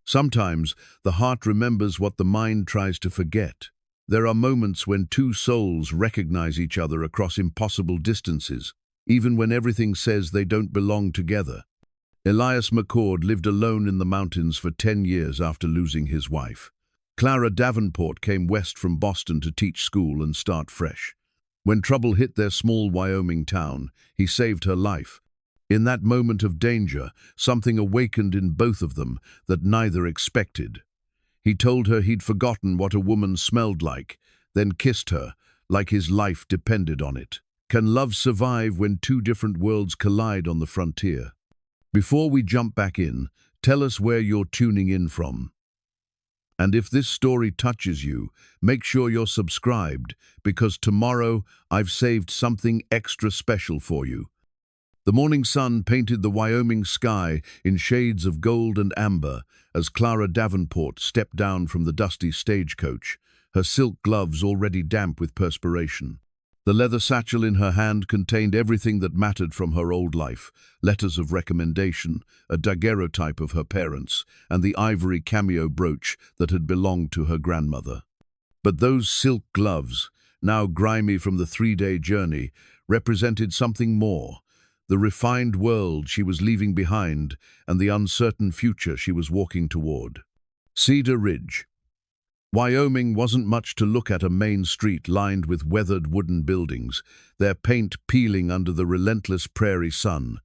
Sometimes the heart remembers what the mind tries to forget. There are moments when two souls recognize each other across impossible distances, even when everything says they don't belong together. Elias McCord lived alone in the mountains for 10 years after losing his wife. Clara Davenport came west from Boston to teach school and start fresh. When trouble hit their small Wyoming town, he saved her life. In that moment of danger, something awakened in both of them that neither expected. He told her he'd forgotten what a woman smelled like, then kissed her, like his life depended on it. Can love survive when two different worlds collide on the frontier? Before we jump back in, tell us where you're tuning in from. And if this story touches you, make sure you're subscribed, because tomorrow I've saved something extra special for you. The morning sun painted the Wyoming sky in shades of gold and amber as Clara Davenport stepped down from the dusty stagecoach, her silk gloves already damp with perspiration. The leather satchel in her hand contained everything that mattered from her old life: letters of recommendation, a daguerreotype of her parents, and the ivory cameo brooch that had belonged to her grandmother. But those silk gloves, now grimy from the 3-day journey, represented something more: the refined world she was leaving behind and the uncertain future she was walking toward. Cedar Ridge. Wyoming wasn't much to look at: a main street lined with weathered wooden buildings, their paint peeling under the relentless prairie sun.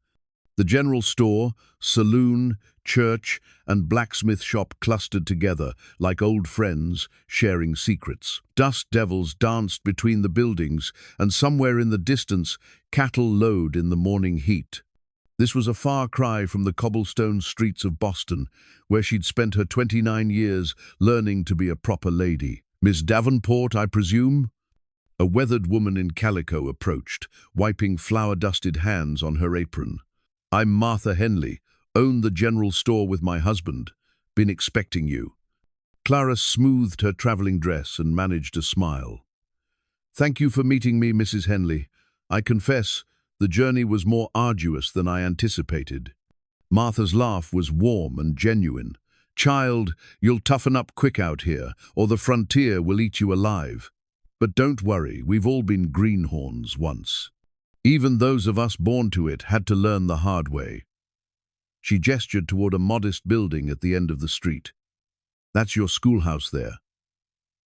The general store, saloon, church, and blacksmith shop clustered together like old friends sharing secrets. Dust devils danced between the buildings, and somewhere in the distance, cattle lowed in the morning heat. This was a far cry from the cobblestone streets of Boston, where she'd spent her 29 years learning to be a proper lady. "Miss Davenport, I presume?" A weathered woman in calico approached, wiping flour-dusted hands on her apron. "I'm Martha Henley, own the general store with my husband. Been expecting you." Clara smoothed her traveling dress and managed a smile. "Thank you for meeting me, Mrs. Henley. I confess, the journey was more arduous than I anticipated." Martha's laugh was warm and genuine. "Child, you'll toughen up quick out here, or the frontier will eat you alive. But don't worry, we've all been greenhorns once. Even those of us born to it had to learn the hard way." She gestured toward a modest building at the end of the street. "That's your schoolhouse there.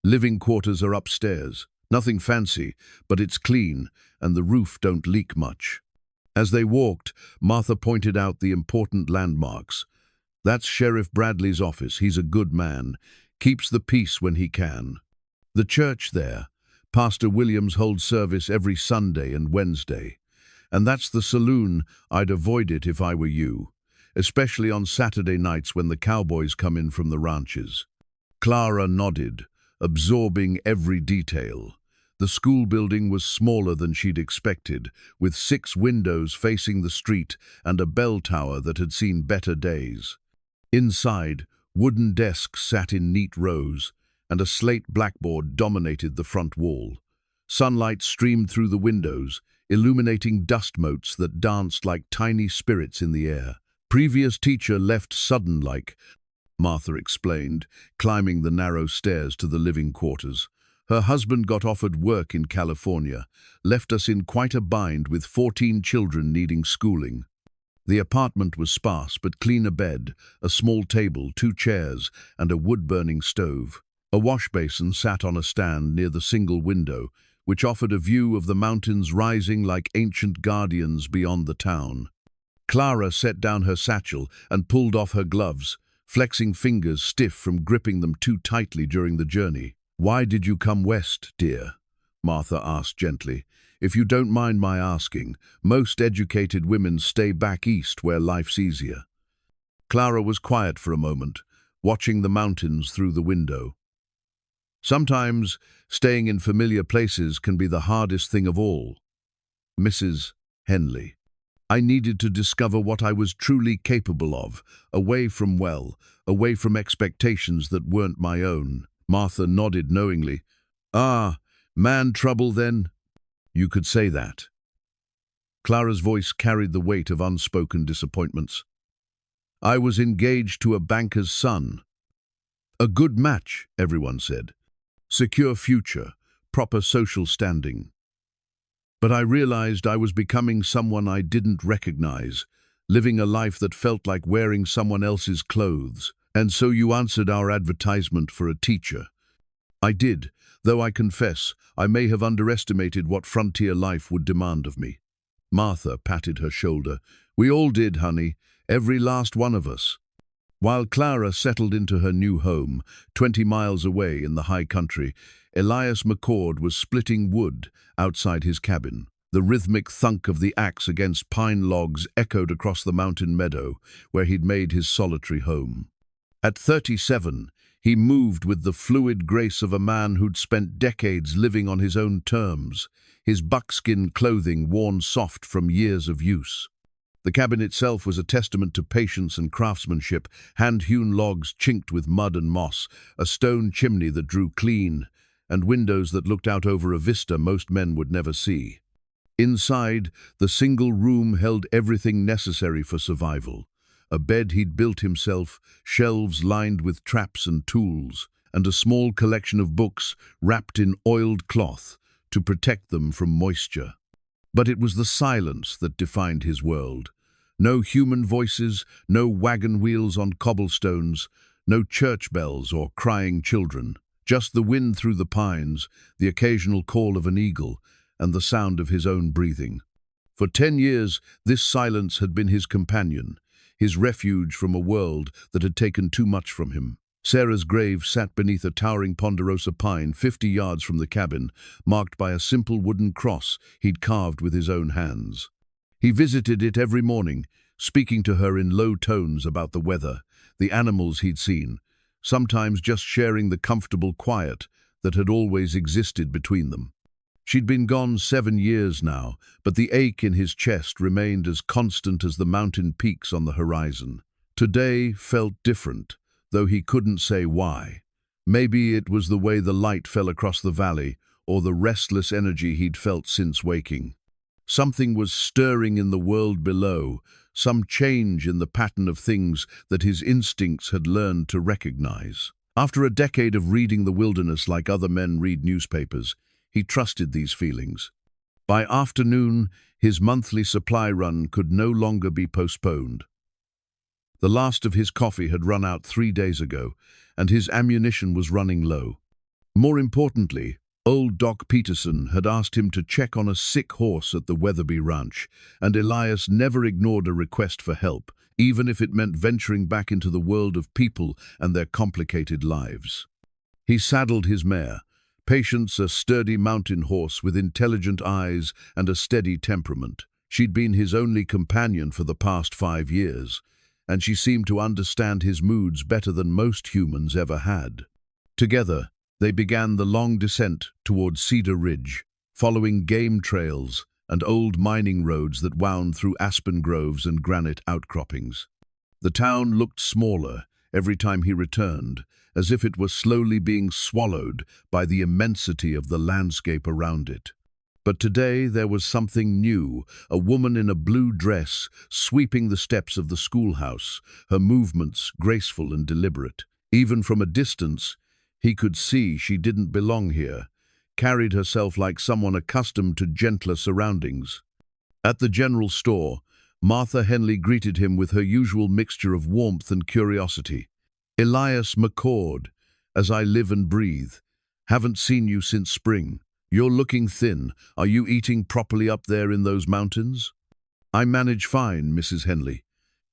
Living quarters are upstairs. Nothing fancy, but it's clean, and the roof don't leak much." As they walked, Martha pointed out the important landmarks. "That's Sheriff Bradley's office. He's a good man. Keeps the peace when he can. The church there. Pastor Williams holds service every Sunday and Wednesday. And that's the saloon. I'd avoid it if I were you, especially on Saturday nights when the cowboys come in from the ranches." Clara nodded, absorbing every detail. The school building was smaller than she'd expected, with 6 windows facing the street and a bell tower that had seen better days. Inside, wooden desks sat in neat rows, and a slate blackboard dominated the front wall. Sunlight streamed through the windows, illuminating dust motes that danced like tiny spirits in the air. "Previous teacher left sudden-like," Martha explained, climbing the narrow stairs to the living quarters. "Her husband got offered work in California, left us in quite a bind with 14 children needing schooling." The apartment was sparse but clean: a bed, a small table, 2 chairs, and a wood-burning stove. A wash basin sat on a stand near the single window, which offered a view of the mountains rising like ancient guardians beyond the town. Clara set down her satchel and pulled off her gloves, flexing fingers stiff from gripping them too tightly during the journey. "Why did you come west, dear?" Martha asked gently. "If you don't mind my asking, most educated women stay back east where life's easier." Clara was quiet for a moment, watching the mountains through the window. "Sometimes staying in familiar places can be the hardest thing of all, Mrs. Henley. I needed to discover what I was truly capable of, away from expectations that weren't my own." Martha nodded knowingly. "Ah, man trouble then?" "You could say that." Clara's voice carried the weight of unspoken disappointments. I was engaged to a banker's son. A good match, everyone said. Secure future, proper social standing. But I realized I was becoming someone I didn't recognize, living a life that felt like wearing someone else's clothes. And so you answered our advertisement for a teacher. I did, though I confess I may have underestimated what frontier life would demand of me. Martha patted her shoulder. We all did, honey, every last one of us. While Clara settled into her new home, 20 miles away in the high country, Elias McCord was splitting wood outside his cabin. The rhythmic thunk of the axe against pine logs echoed across the mountain meadow where he'd made his solitary home. At 37, he moved with the fluid grace of a man who'd spent decades living on his own terms, his buckskin clothing worn soft from years of use. The cabin itself was a testament to patience and craftsmanship, hand-hewn logs chinked with mud and moss, a stone chimney that drew clean, and windows that looked out over a vista most men would never see. Inside, the single room held everything necessary for survival. A bed he'd built himself, shelves lined with traps and tools, and a small collection of books wrapped in oiled cloth to protect them from moisture. But it was the silence that defined his world. No human voices, no wagon wheels on cobblestones, no church bells or crying children. Just the wind through the pines, the occasional call of an eagle, and the sound of his own breathing. For 10 years, this silence had been his companion, his refuge from a world that had taken too much from him. Sarah's grave sat beneath a towering ponderosa pine 50 yards from the cabin, marked by a simple wooden cross he'd carved with his own hands. He visited it every morning, speaking to her in low tones about the weather, the animals he'd seen, sometimes just sharing the comfortable quiet that had always existed between them. She'd been gone 7 years now, but the ache in his chest remained as constant as the mountain peaks on the horizon. Today felt different, though he couldn't say why. Maybe it was the way the light fell across the valley, or the restless energy he'd felt since waking. Something was stirring in the world below, some change in the pattern of things that his instincts had learned to recognize. After a decade of reading the wilderness like other men read newspapers, he trusted these feelings. By afternoon, his monthly supply run could no longer be postponed. The last of his coffee had run out 3 days ago, and his ammunition was running low. More importantly, old Doc Peterson had asked him to check on a sick horse at the Weatherby Ranch, and Elias never ignored a request for help, even if it meant venturing back into the world of people and their complicated lives. He saddled his mare, Patience, a sturdy mountain horse with intelligent eyes and a steady temperament. She'd been his only companion for the past 5 years, and she seemed to understand his moods better than most humans ever had. Together, they began the long descent toward Cedar Ridge, following game trails and old mining roads that wound through aspen groves and granite outcroppings. The town looked smaller every time he returned, as if it was slowly being swallowed by the immensity of the landscape around it. But today there was something new, a woman in a blue dress sweeping the steps of the schoolhouse, her movements graceful and deliberate. Even from a distance, he could see she didn't belong here, carried herself like someone accustomed to gentler surroundings. At the general store, Martha Henley greeted him with her usual mixture of warmth and curiosity. "Elias McCord, as I live and breathe. Haven't seen you since spring. You're looking thin. Are you eating properly up there in those mountains?" "I manage fine, Mrs. Henley."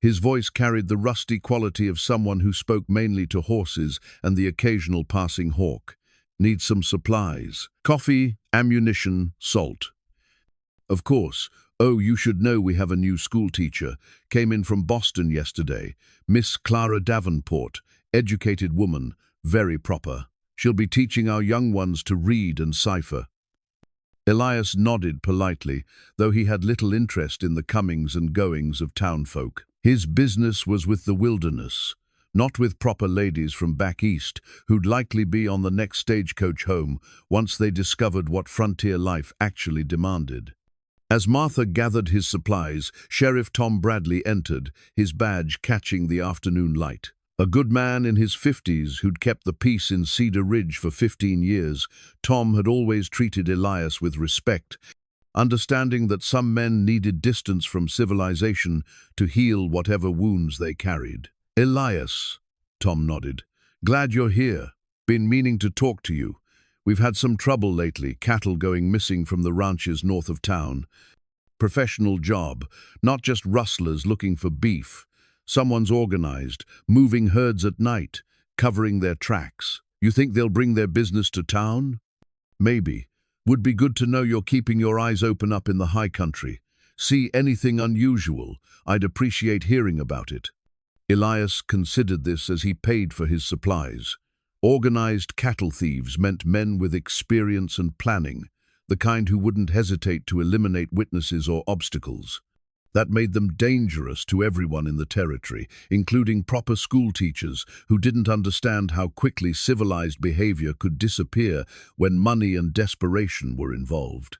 His voice carried the rusty quality of someone who spoke mainly to horses and the occasional passing hawk. "Need some supplies. Coffee, ammunition, salt." "Of course. Oh, you should know we have a new school teacher. Came in from Boston yesterday. Miss Clara Davenport, educated woman, very proper. She'll be teaching our young ones to read and cipher." Elias nodded politely, though he had little interest in the comings and goings of townfolk. His business was with the wilderness, not with proper ladies from back east who'd likely be on the next stagecoach home once they discovered what frontier life actually demanded. As Martha gathered his supplies, Sheriff Tom Bradley entered, his badge catching the afternoon light. A good man in his 50s who'd kept the peace in Cedar Ridge for 15 years, Tom had always treated Elias with respect, understanding that some men needed distance from civilization to heal whatever wounds they carried. "Elias," Tom nodded. "Glad you're here. Been meaning to talk to you. We've had some trouble lately, cattle going missing from the ranches north of town. Professional job, not just rustlers looking for beef. Someone's organized, moving herds at night, covering their tracks. You think they'll bring their business to town?" "Maybe. Would be good to know you're keeping your eyes open up in the high country. See anything unusual, I'd appreciate hearing about it." Elias considered this as he paid for his supplies. Organized cattle thieves meant men with experience and planning, the kind who wouldn't hesitate to eliminate witnesses or obstacles. That made them dangerous to everyone in the territory, including proper school teachers who didn't understand how quickly civilized behavior could disappear when money and desperation were involved.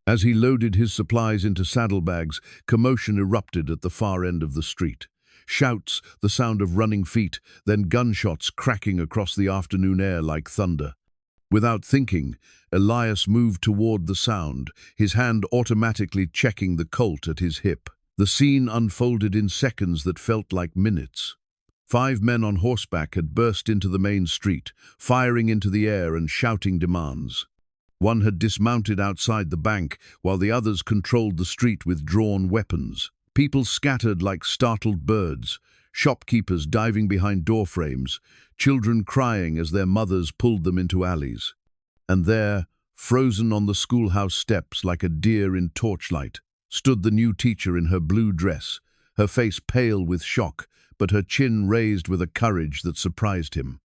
As he loaded his supplies into saddlebags, commotion erupted at the far end of the street. Shouts, the sound of running feet, then gunshots cracking across the afternoon air like thunder. Without thinking, Elias moved toward the sound, his hand automatically checking the Colt at his hip. The scene unfolded in seconds that felt like minutes. 5 men on horseback had burst into the main street, firing into the air and shouting demands. One had dismounted outside the bank, while the others controlled the street with drawn weapons. People scattered like startled birds, shopkeepers diving behind doorframes, children crying as their mothers pulled them into alleys. And there, frozen on the schoolhouse steps like a deer in torchlight, stood the new teacher in her blue dress, her face pale with shock, but her chin raised with a courage that surprised him.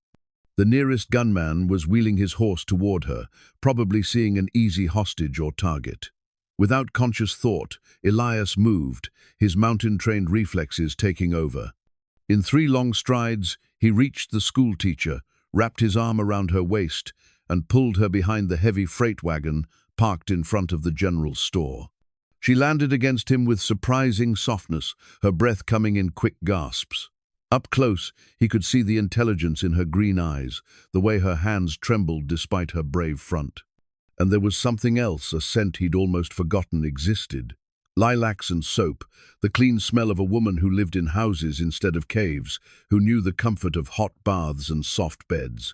The nearest gunman was wheeling his horse toward her, probably seeing an easy hostage or target. Without conscious thought, Elias moved, his mountain-trained reflexes taking over. In 3 long strides, he reached the schoolteacher, wrapped his arm around her waist, and pulled her behind the heavy freight wagon parked in front of the general store. She landed against him with surprising softness, her breath coming in quick gasps. Up close, he could see the intelligence in her green eyes, the way her hands trembled despite her brave front. And there was something else, a scent he'd almost forgotten existed. Lilacs and soap, the clean smell of a woman who lived in houses instead of caves, who knew the comfort of hot baths and soft beds.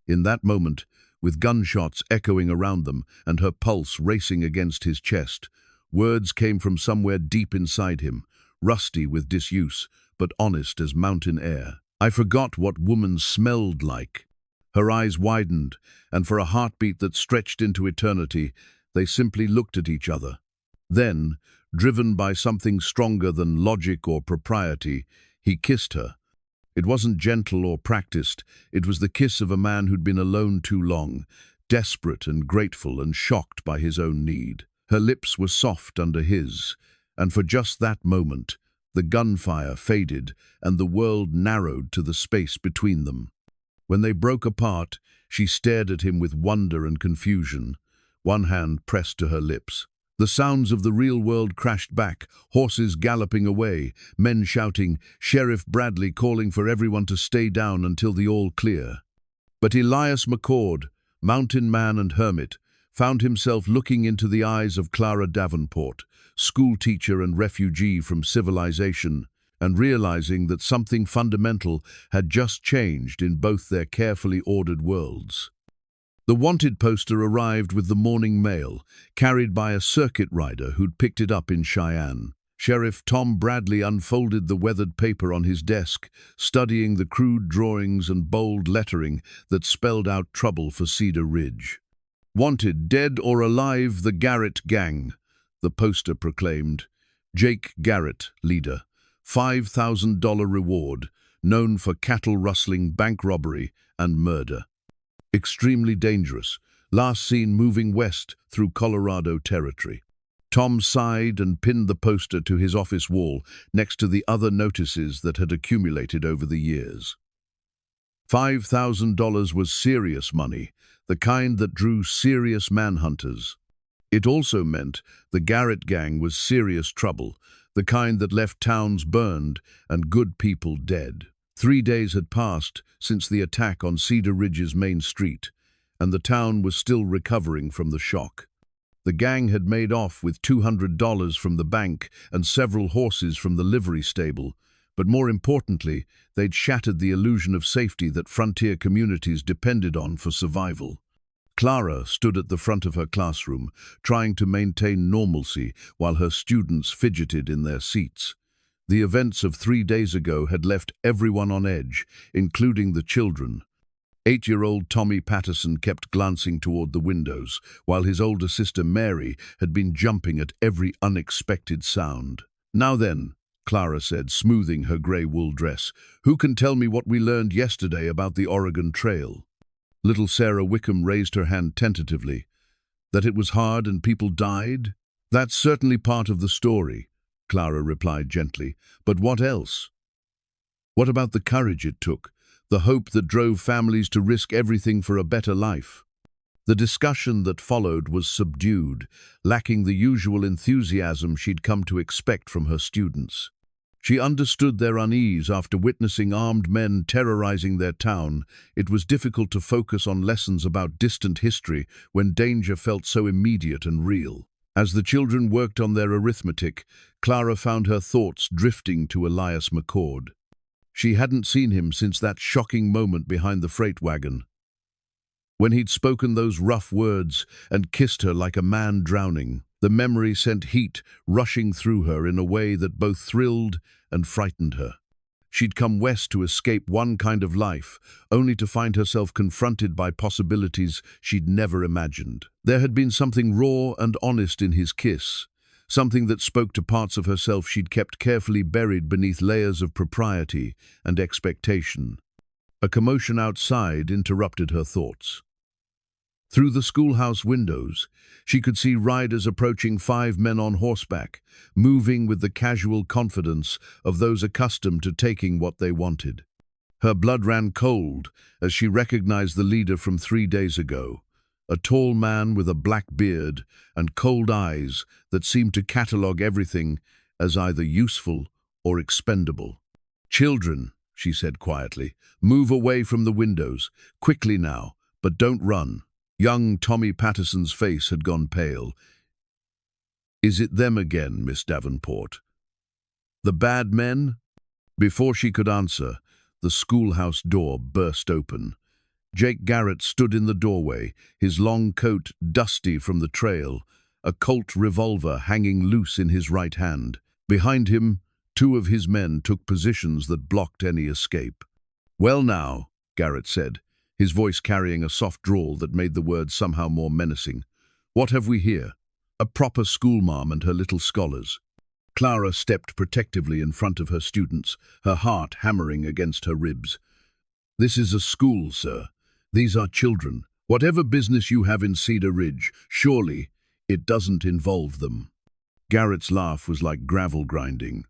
In that moment, with gunshots echoing around them and her pulse racing against his chest, words came from somewhere deep inside him, rusty with disuse, but honest as mountain air. "I forgot what woman smelled like." Her eyes widened, and for a heartbeat that stretched into eternity, they simply looked at each other. Then, driven by something stronger than logic or propriety, he kissed her. It wasn't gentle or practiced, it was the kiss of a man who'd been alone too long, desperate and grateful and shocked by his own need. Her lips were soft under his, and for just that moment, the gunfire faded and the world narrowed to the space between them. When they broke apart, she stared at him with wonder and confusion, one hand pressed to her lips. The sounds of the real world crashed back, horses galloping away, men shouting, Sheriff Bradley calling for everyone to stay down until the all clear. But Elias McCord, mountain man and hermit, found himself looking into the eyes of Clara Davenport, schoolteacher and refugee from civilization, and realizing that something fundamental had just changed in both their carefully ordered worlds. The wanted poster arrived with the morning mail, carried by a circuit rider who'd picked it up in Cheyenne. Sheriff Tom Bradley unfolded the weathered paper on his desk, studying the crude drawings and bold lettering that spelled out trouble for Cedar Ridge. "Wanted, dead or alive, the Garrett Gang," the poster proclaimed. Jake Garrett, leader. $5,000 reward, known for cattle rustling, bank robbery, and murder. Extremely dangerous, last seen moving west through Colorado territory. Tom sighed and pinned the poster to his office wall next to the other notices that had accumulated over the years. $5,000 was serious money, the kind that drew serious manhunters. It also meant the Garrett gang was serious trouble, the kind that left towns burned and good people dead. 3 days had passed since the attack on Cedar Ridge's main street, and the town was still recovering from the shock. The gang had made off with $200 from the bank and several horses from the livery stable, but more importantly, they'd shattered the illusion of safety that frontier communities depended on for survival. Clara stood at the front of her classroom, trying to maintain normalcy while her students fidgeted in their seats. The events of 3 days ago had left everyone on edge, including the children. 8-year-old Tommy Patterson kept glancing toward the windows, while his older sister Mary had been jumping at every unexpected sound. "Now then," Clara said, smoothing her grey wool dress, "who can tell me what we learned yesterday about the Oregon Trail?" Little Sarah Wickham raised her hand tentatively. "That it was hard and people died? That's certainly part of the story," Clara replied gently. "But what else? What about the courage it took? The hope that drove families to risk everything for a better life?" The discussion that followed was subdued, lacking the usual enthusiasm she'd come to expect from her students. She understood their unease after witnessing armed men terrorizing their town. It was difficult to focus on lessons about distant history when danger felt so immediate and real. As the children worked on their arithmetic, Clara found her thoughts drifting to Elias McCord. She hadn't seen him since that shocking moment behind the freight wagon, when he'd spoken those rough words and kissed her like a man drowning. The memory sent heat rushing through her in a way that both thrilled and frightened her. She'd come west to escape one kind of life, only to find herself confronted by possibilities she'd never imagined. There had been something raw and honest in his kiss, something that spoke to parts of herself she'd kept carefully buried beneath layers of propriety and expectation. A commotion outside interrupted her thoughts. Through the schoolhouse windows, she could see riders approaching 5 men on horseback, moving with the casual confidence of those accustomed to taking what they wanted. Her blood ran cold as she recognized the leader from 3 days ago, a tall man with a black beard and cold eyes that seemed to catalogue everything as either useful or expendable. "Children," she said quietly, "move away from the windows, quickly now, but don't run." Young Tommy Patterson's face had gone pale. "Is it them again, Miss Davenport? The bad men?" Before she could answer, the schoolhouse door burst open. Jake Garrett stood in the doorway, his long coat dusty from the trail, a Colt revolver hanging loose in his right hand. Behind him, 2 of his men took positions that blocked any escape. "Well now," Garrett said, his voice carrying a soft drawl that made the words somehow more menacing. "What have we here?" "A proper schoolmarm and her little scholars." Clara stepped protectively in front of her students, her heart hammering against her ribs. "This is a school, sir. These are children. Whatever business you have in Cedar Ridge, surely it doesn't involve them." Garrett's laugh was like gravel grinding.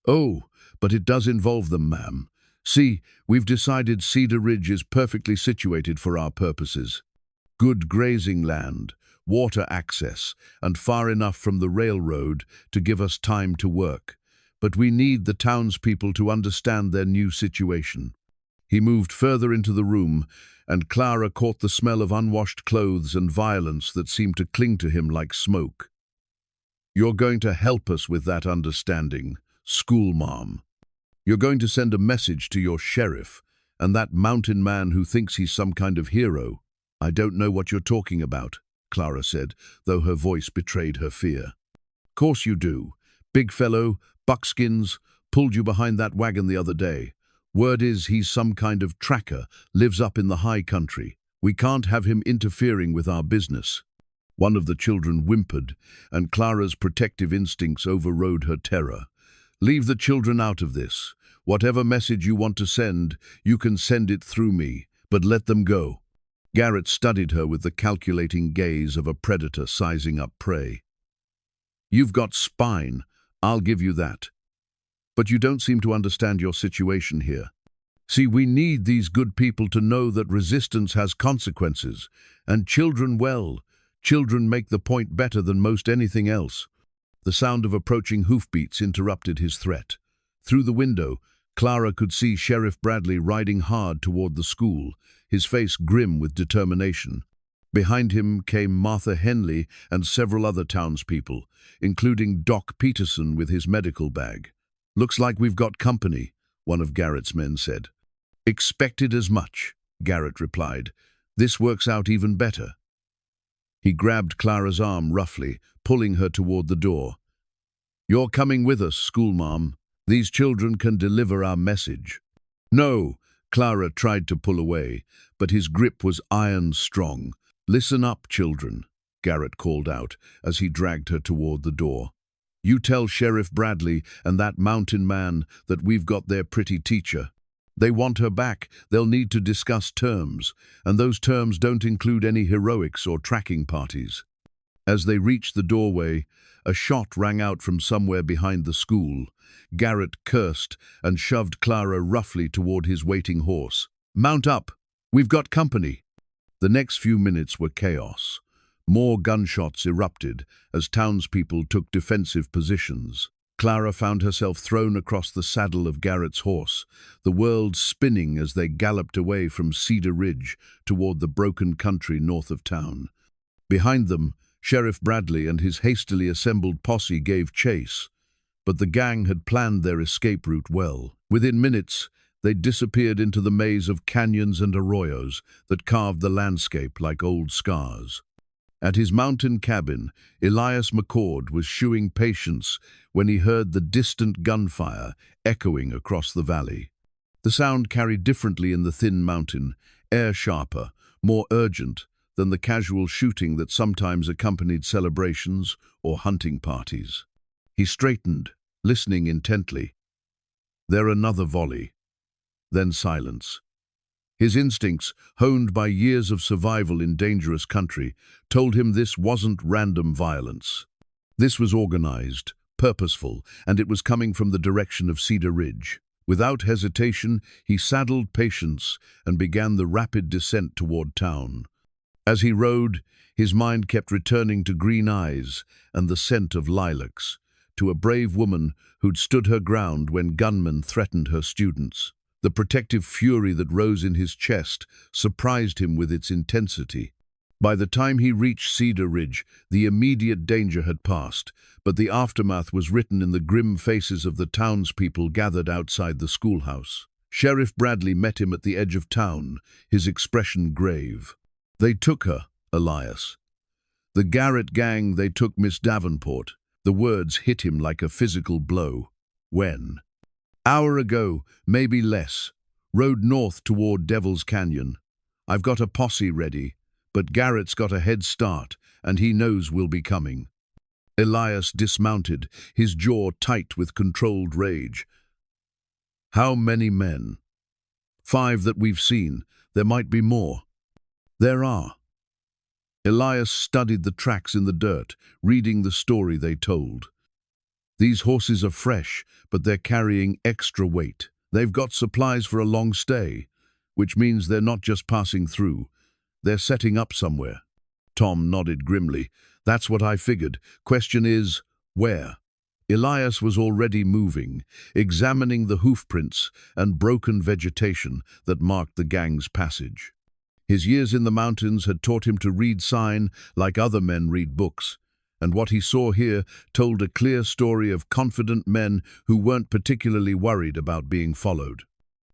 "Oh, but it does involve them, ma'am. See, we've decided Cedar Ridge is perfectly situated for our purposes. Good grazing land, water access, and far enough from the railroad to give us time to work. But we need the townspeople to understand their new situation." He moved further into the room, and Clara caught the smell of unwashed clothes and violence that seemed to cling to him like smoke. "You're going to help us with that understanding, schoolmarm. You're going to send a message to your sheriff and that mountain man who thinks he's some kind of hero." "I don't know what you're talking about," Clara said, though her voice betrayed her fear. "Course you do. Big fellow, buckskins, pulled you behind that wagon the other day. Word is he's some kind of tracker, lives up in the high country. We can't have him interfering with our business." One of the children whimpered, and Clara's protective instincts overrode her terror. "Leave the children out of this. Whatever message you want to send, you can send it through me, but let them go." Garrett studied her with the calculating gaze of a predator sizing up prey. "You've got spine, I'll give you that. But you don't seem to understand your situation here. See, we need these good people to know that resistance has consequences, and children, well, Children make the point better than most anything else. The sound of approaching hoofbeats interrupted his threat. Through the window, Clara could see Sheriff Bradley riding hard toward the school, his face grim with determination. Behind him came Martha Henley and several other townspeople, including Doc Peterson with his medical bag. "Looks like we've got company," one of Garrett's men said. "Expected as much," Garrett replied. "This works out even better." He grabbed Clara's arm roughly, pulling her toward the door. "You're coming with us, schoolmarm. These children can deliver our message." "No," Clara tried to pull away, but his grip was iron strong. "Listen up, children," Garrett called out as he dragged her toward the door. "You tell Sheriff Bradley and that mountain man that we've got their pretty teacher. They want her back. They'll need to discuss terms, and those terms don't include any heroics or tracking parties." As they reached the doorway, a shot rang out from somewhere behind the school. Garrett cursed and shoved Clara roughly toward his waiting horse. "Mount up! We've got company!" The next few minutes were chaos. More gunshots erupted as townspeople took defensive positions. Clara found herself thrown across the saddle of Garrett's horse, the world spinning as they galloped away from Cedar Ridge toward the broken country north of town. Behind them, Sheriff Bradley and his hastily assembled posse gave chase, but the gang had planned their escape route well. Within minutes, they disappeared into the maze of canyons and arroyos that carved the landscape like old scars. At his mountain cabin, Elias McCord was shewing patience when he heard the distant gunfire echoing across the valley. The sound carried differently in the thin mountain, air sharper, more urgent than the casual shooting that sometimes accompanied celebrations or hunting parties. He straightened, listening intently. There another volley, then silence. His instincts, honed by years of survival in dangerous country, told him this wasn't random violence. This was organized, purposeful, and it was coming from the direction of Cedar Ridge. Without hesitation, he saddled Patience and began the rapid descent toward town. As he rode, his mind kept returning to green eyes and the scent of lilacs, to a brave woman who'd stood her ground when gunmen threatened her students. The protective fury that rose in his chest surprised him with its intensity. By the time he reached Cedar Ridge, the immediate danger had passed, but the aftermath was written in the grim faces of the townspeople gathered outside the schoolhouse. Sheriff Bradley met him at the edge of town, his expression grave. "They took her, Elias. The Garrett gang, they took Miss Davenport." The words hit him like a physical blow. "When?" "Hour ago, maybe less. Rode north toward Devil's Canyon. I've got a posse ready, but Garrett's got a head start, and he knows we'll be coming." Elias dismounted, his jaw tight with controlled rage. "How many men?" "5 that we've seen. There might be more." "There are." Elias studied the tracks in the dirt, reading the story they told. "These horses are fresh, but they're carrying extra weight. They've got supplies for a long stay, which means they're not just passing through. They're setting up somewhere." Tom nodded grimly. "That's what I figured. Question is, where?" Elias was already moving, examining the hoofprints and broken vegetation that marked the gang's passage. His years in the mountains had taught him to read sign like other men read books, and what he saw here told a clear story of confident men who weren't particularly worried about being followed.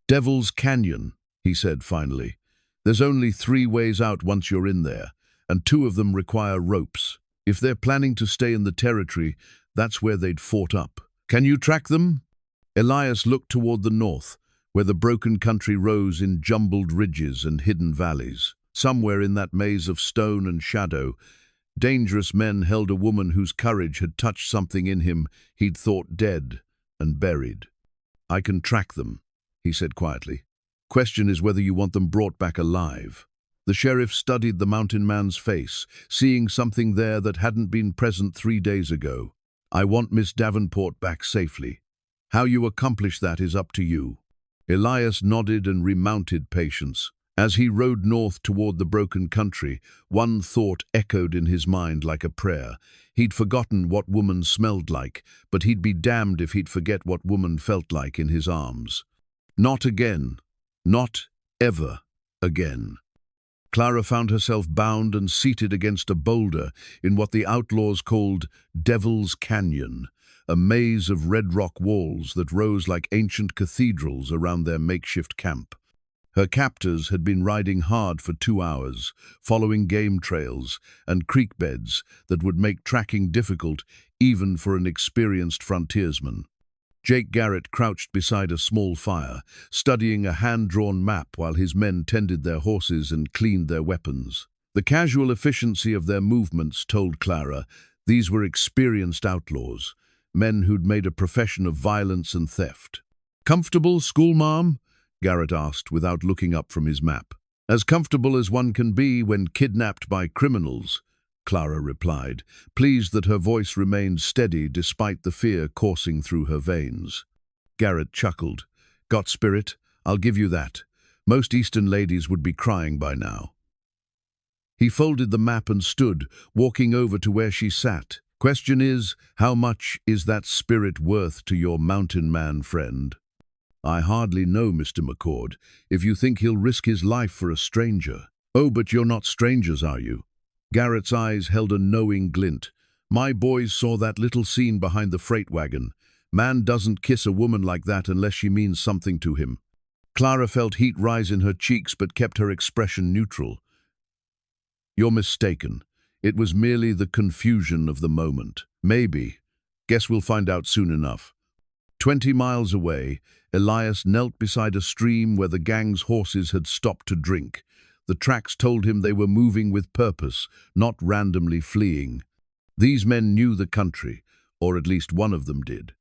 "Devil's Canyon," he said finally. "There's only 3 ways out once you're in there, and 2 of them require ropes. If they're planning to stay in the territory, that's where they'd fought up. Can you track them?" Elias looked toward the north, where the broken country rose in jumbled ridges and hidden valleys. Somewhere in that maze of stone and shadow, dangerous men held a woman whose courage had touched something in him he'd thought dead and buried. "I can track them," he said quietly. "Question is whether you want them brought back alive." The sheriff studied the mountain man's face, seeing something there that hadn't been present 3 days ago. "I want Miss Davenport back safely. How you accomplish that is up to you." Elias nodded and remounted Patience. As he rode north toward the broken country, one thought echoed in his mind like a prayer. He'd forgotten what woman smelled like, but he'd be damned if he'd forget what woman felt like in his arms. Not again. Not ever again. Clara found herself bound and seated against a boulder in what the outlaws called Devil's Canyon, a maze of red rock walls that rose like ancient cathedrals around their makeshift camp. Her captors had been riding hard for 2 hours, following game trails and creek beds that would make tracking difficult even for an experienced frontiersman. Jake Garrett crouched beside a small fire, studying a hand-drawn map while his men tended their horses and cleaned their weapons. The casual efficiency of their movements told Clara these were experienced outlaws, men who'd made a profession of violence and theft. "Comfortable, schoolmarm?" Garrett asked without looking up from his map. "As comfortable as one can be when kidnapped by criminals," Clara replied, pleased that her voice remained steady despite the fear coursing through her veins. Garrett chuckled. "Got spirit, I'll give you that. Most Eastern ladies would be crying by now." He folded the map and stood, walking over to where she sat. "Question is, how much is that spirit worth to your mountain man friend?" "I hardly know, Mr. McCord, if you think he'll risk his life for a stranger." "Oh, but you're not strangers, are you?" Garrett's eyes held a knowing glint. "My boys saw that little scene behind the freight wagon. Man doesn't kiss a woman like that unless she means something to him." Clara felt heat rise in her cheeks but kept her expression neutral. "You're mistaken. It was merely the confusion of the moment." "Maybe. Guess we'll find out soon enough." 20 miles away, Elias knelt beside a stream where the gang's horses had stopped to drink. The tracks told him they were moving with purpose, not randomly fleeing. These men knew the country, or at least one of them did.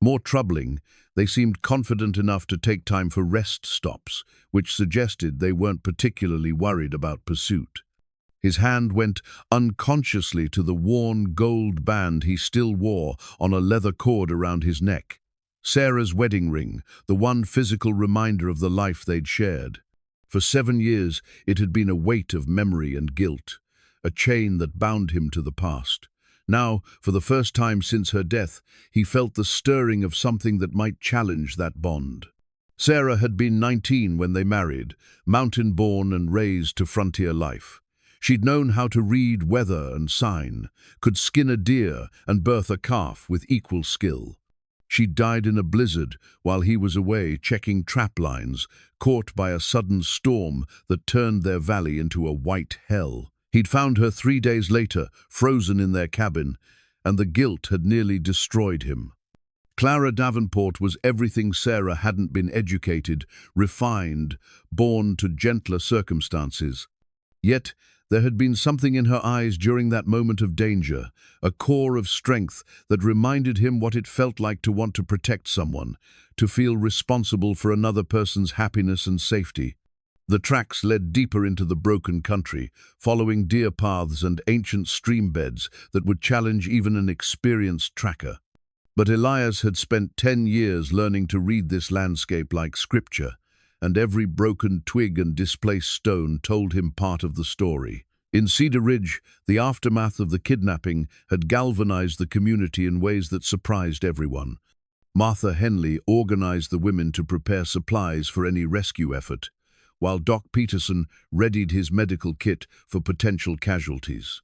More troubling, they seemed confident enough to take time for rest stops, which suggested they weren't particularly worried about pursuit. His hand went unconsciously to the worn gold band he still wore on a leather cord around his neck. Sarah's wedding ring, the one physical reminder of the life they'd shared. For 7 years, it had been a weight of memory and guilt, a chain that bound him to the past. Now, for the first time since her death, he felt the stirring of something that might challenge that bond. Sarah had been 19 when they married, mountain-born and raised to frontier life. She'd known how to read weather and sign, could skin a deer and birth a calf with equal skill. She died in a blizzard while he was away checking trap lines, caught by a sudden storm that turned their valley into a white hell. He'd found her 3 days later, frozen in their cabin, and the guilt had nearly destroyed him. Clara Davenport was everything Sarah hadn't been: educated, refined, born to gentler circumstances. Yet, there had been something in her eyes during that moment of danger, a core of strength that reminded him what it felt like to want to protect someone, to feel responsible for another person's happiness and safety. The tracks led deeper into the broken country, following deer paths and ancient stream beds that would challenge even an experienced tracker. But Elias had spent 10 years learning to read this landscape like scripture, and every broken twig and displaced stone told him part of the story. In Cedar Ridge, the aftermath of the kidnapping had galvanized the community in ways that surprised everyone. Martha Henley organized the women to prepare supplies for any rescue effort, while Doc Peterson readied his medical kit for potential casualties.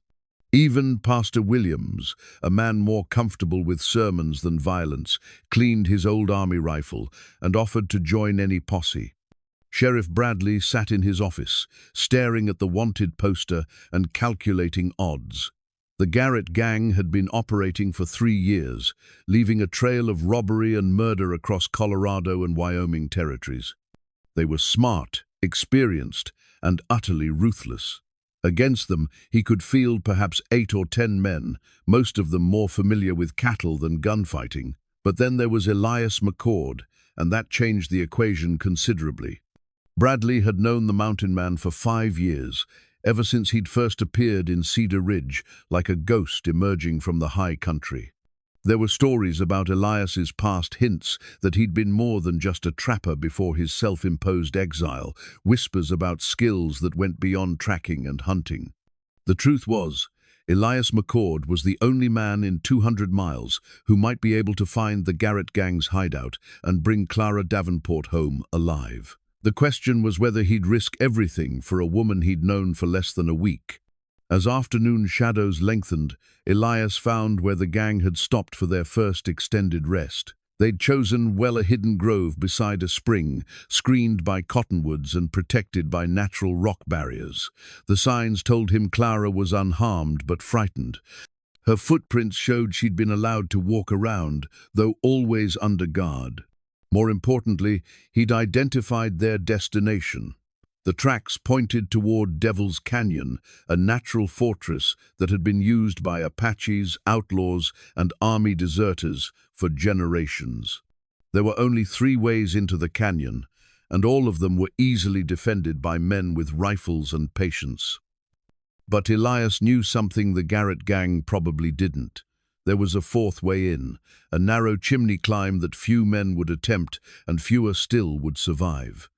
Even Pastor Williams, a man more comfortable with sermons than violence, cleaned his old army rifle and offered to join any posse. Sheriff Bradley sat in his office, staring at the wanted poster and calculating odds. The Garrett gang had been operating for 3 years, leaving a trail of robbery and murder across Colorado and Wyoming territories. They were smart, experienced, and utterly ruthless. Against them, he could field perhaps 8 or 10 men, most of them more familiar with cattle than gunfighting. But then there was Elias McCord, and that changed the equation considerably. Bradley had known the mountain man for 5 years, ever since he'd first appeared in Cedar Ridge like a ghost emerging from the high country. There were stories about Elias's past hints that he'd been more than just a trapper before his self-imposed exile, whispers about skills that went beyond tracking and hunting. The truth was, Elias McCord was the only man in 200 miles who might be able to find the Garrett gang's hideout and bring Clara Davenport home alive. The question was whether he'd risk everything for a woman he'd known for less than a week. As afternoon shadows lengthened, Elias found where the gang had stopped for their first extended rest. They'd chosen a hidden grove beside a spring, screened by cottonwoods and protected by natural rock barriers. The signs told him Clara was unharmed but frightened. Her footprints showed she'd been allowed to walk around, though always under guard. More importantly, he'd identified their destination. The tracks pointed toward Devil's Canyon, a natural fortress that had been used by Apaches, outlaws, and army deserters for generations. There were only 3 ways into the canyon, and all of them were easily defended by men with rifles and patience. But Elias knew something the Garrett gang probably didn't. There was a 4th way in, a narrow chimney climb that few men would attempt and fewer still would survive.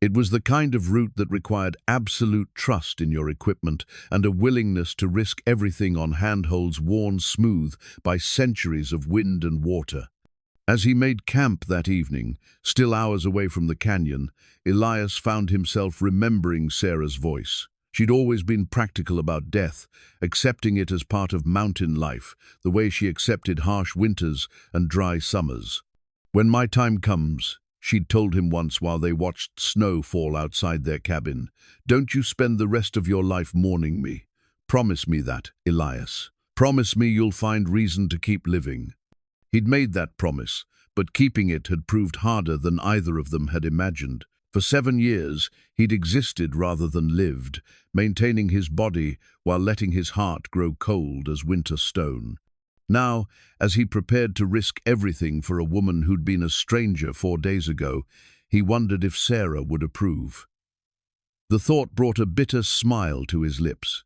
It was the kind of route that required absolute trust in your equipment and a willingness to risk everything on handholds worn smooth by centuries of wind and water. As he made camp that evening, still hours away from the canyon, Elias found himself remembering Sarah's voice. She'd always been practical about death, accepting it as part of mountain life, the way she accepted harsh winters and dry summers. "When my time comes," she'd told him once while they watched snow fall outside their cabin, "don't you spend the rest of your life mourning me. Promise me that, Elias. Promise me you'll find reason to keep living." He'd made that promise, but keeping it had proved harder than either of them had imagined. For 7 years, he'd existed rather than lived, maintaining his body while letting his heart grow cold as winter stone. Now, as he prepared to risk everything for a woman who'd been a stranger 4 days ago, he wondered if Sarah would approve. The thought brought a bitter smile to his lips.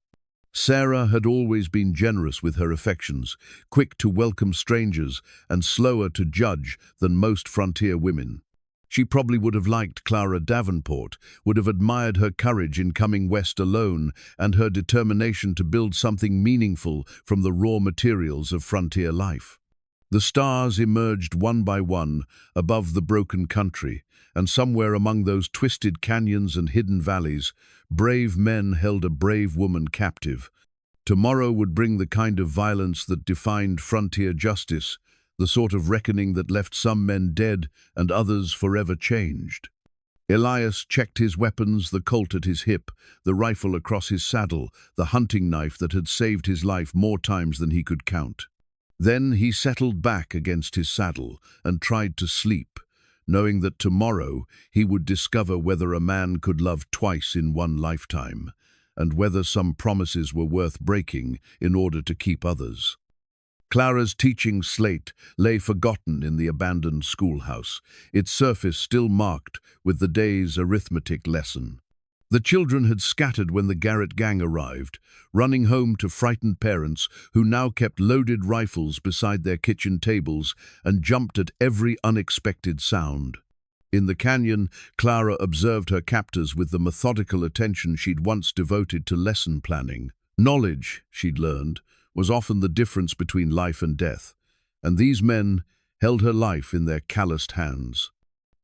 Sarah had always been generous with her affections, quick to welcome strangers and slower to judge than most frontier women. She probably would have liked Clara Davenport, would have admired her courage in coming west alone and her determination to build something meaningful from the raw materials of frontier life. The stars emerged one by one above the broken country, and somewhere among those twisted canyons and hidden valleys, brave men held a brave woman captive. Tomorrow would bring the kind of violence that defined frontier justice, the sort of reckoning that left some men dead and others forever changed. Elias checked his weapons, the Colt at his hip, the rifle across his saddle, the hunting knife that had saved his life more times than he could count. Then he settled back against his saddle and tried to sleep, knowing that tomorrow he would discover whether a man could love twice in one lifetime, and whether some promises were worth breaking in order to keep others. Clara's teaching slate lay forgotten in the abandoned schoolhouse, its surface still marked with the day's arithmetic lesson. The children had scattered when the Garrett gang arrived, running home to frightened parents who now kept loaded rifles beside their kitchen tables and jumped at every unexpected sound. In the canyon, Clara observed her captors with the methodical attention she'd once devoted to lesson planning. Knowledge, she'd learned, was often the difference between life and death, and these men held her life in their calloused hands.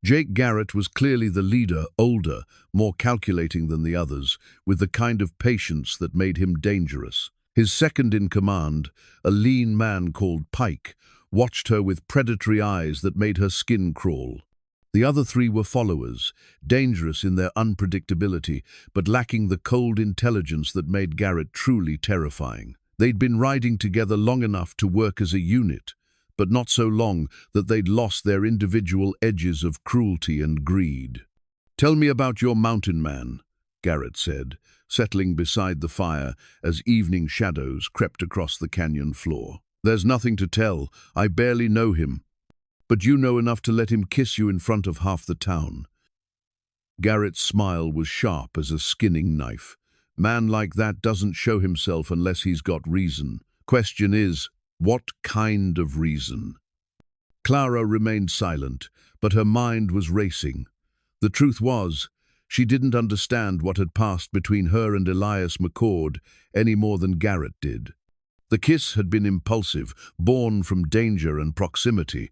Jake Garrett was clearly the leader, older, more calculating than the others, with the kind of patience that made him dangerous. His second-in-command, a lean man called Pike, watched her with predatory eyes that made her skin crawl. The other 3 were followers, dangerous in their unpredictability, but lacking the cold intelligence that made Garrett truly terrifying. They'd been riding together long enough to work as a unit, but not so long that they'd lost their individual edges of cruelty and greed. "Tell me about your mountain man," Garrett said, settling beside the fire as evening shadows crept across the canyon floor. "There's nothing to tell. I barely know him. But you know enough to let him kiss you in front of half the town." Garrett's smile was sharp as a skinning knife. "Man like that doesn't show himself unless he's got reason. Question is, What kind of reason? Clara remained silent, but her mind was racing. The truth was, she didn't understand what had passed between her and Elias McCord any more than Garrett did. The kiss had been impulsive, born from danger and proximity,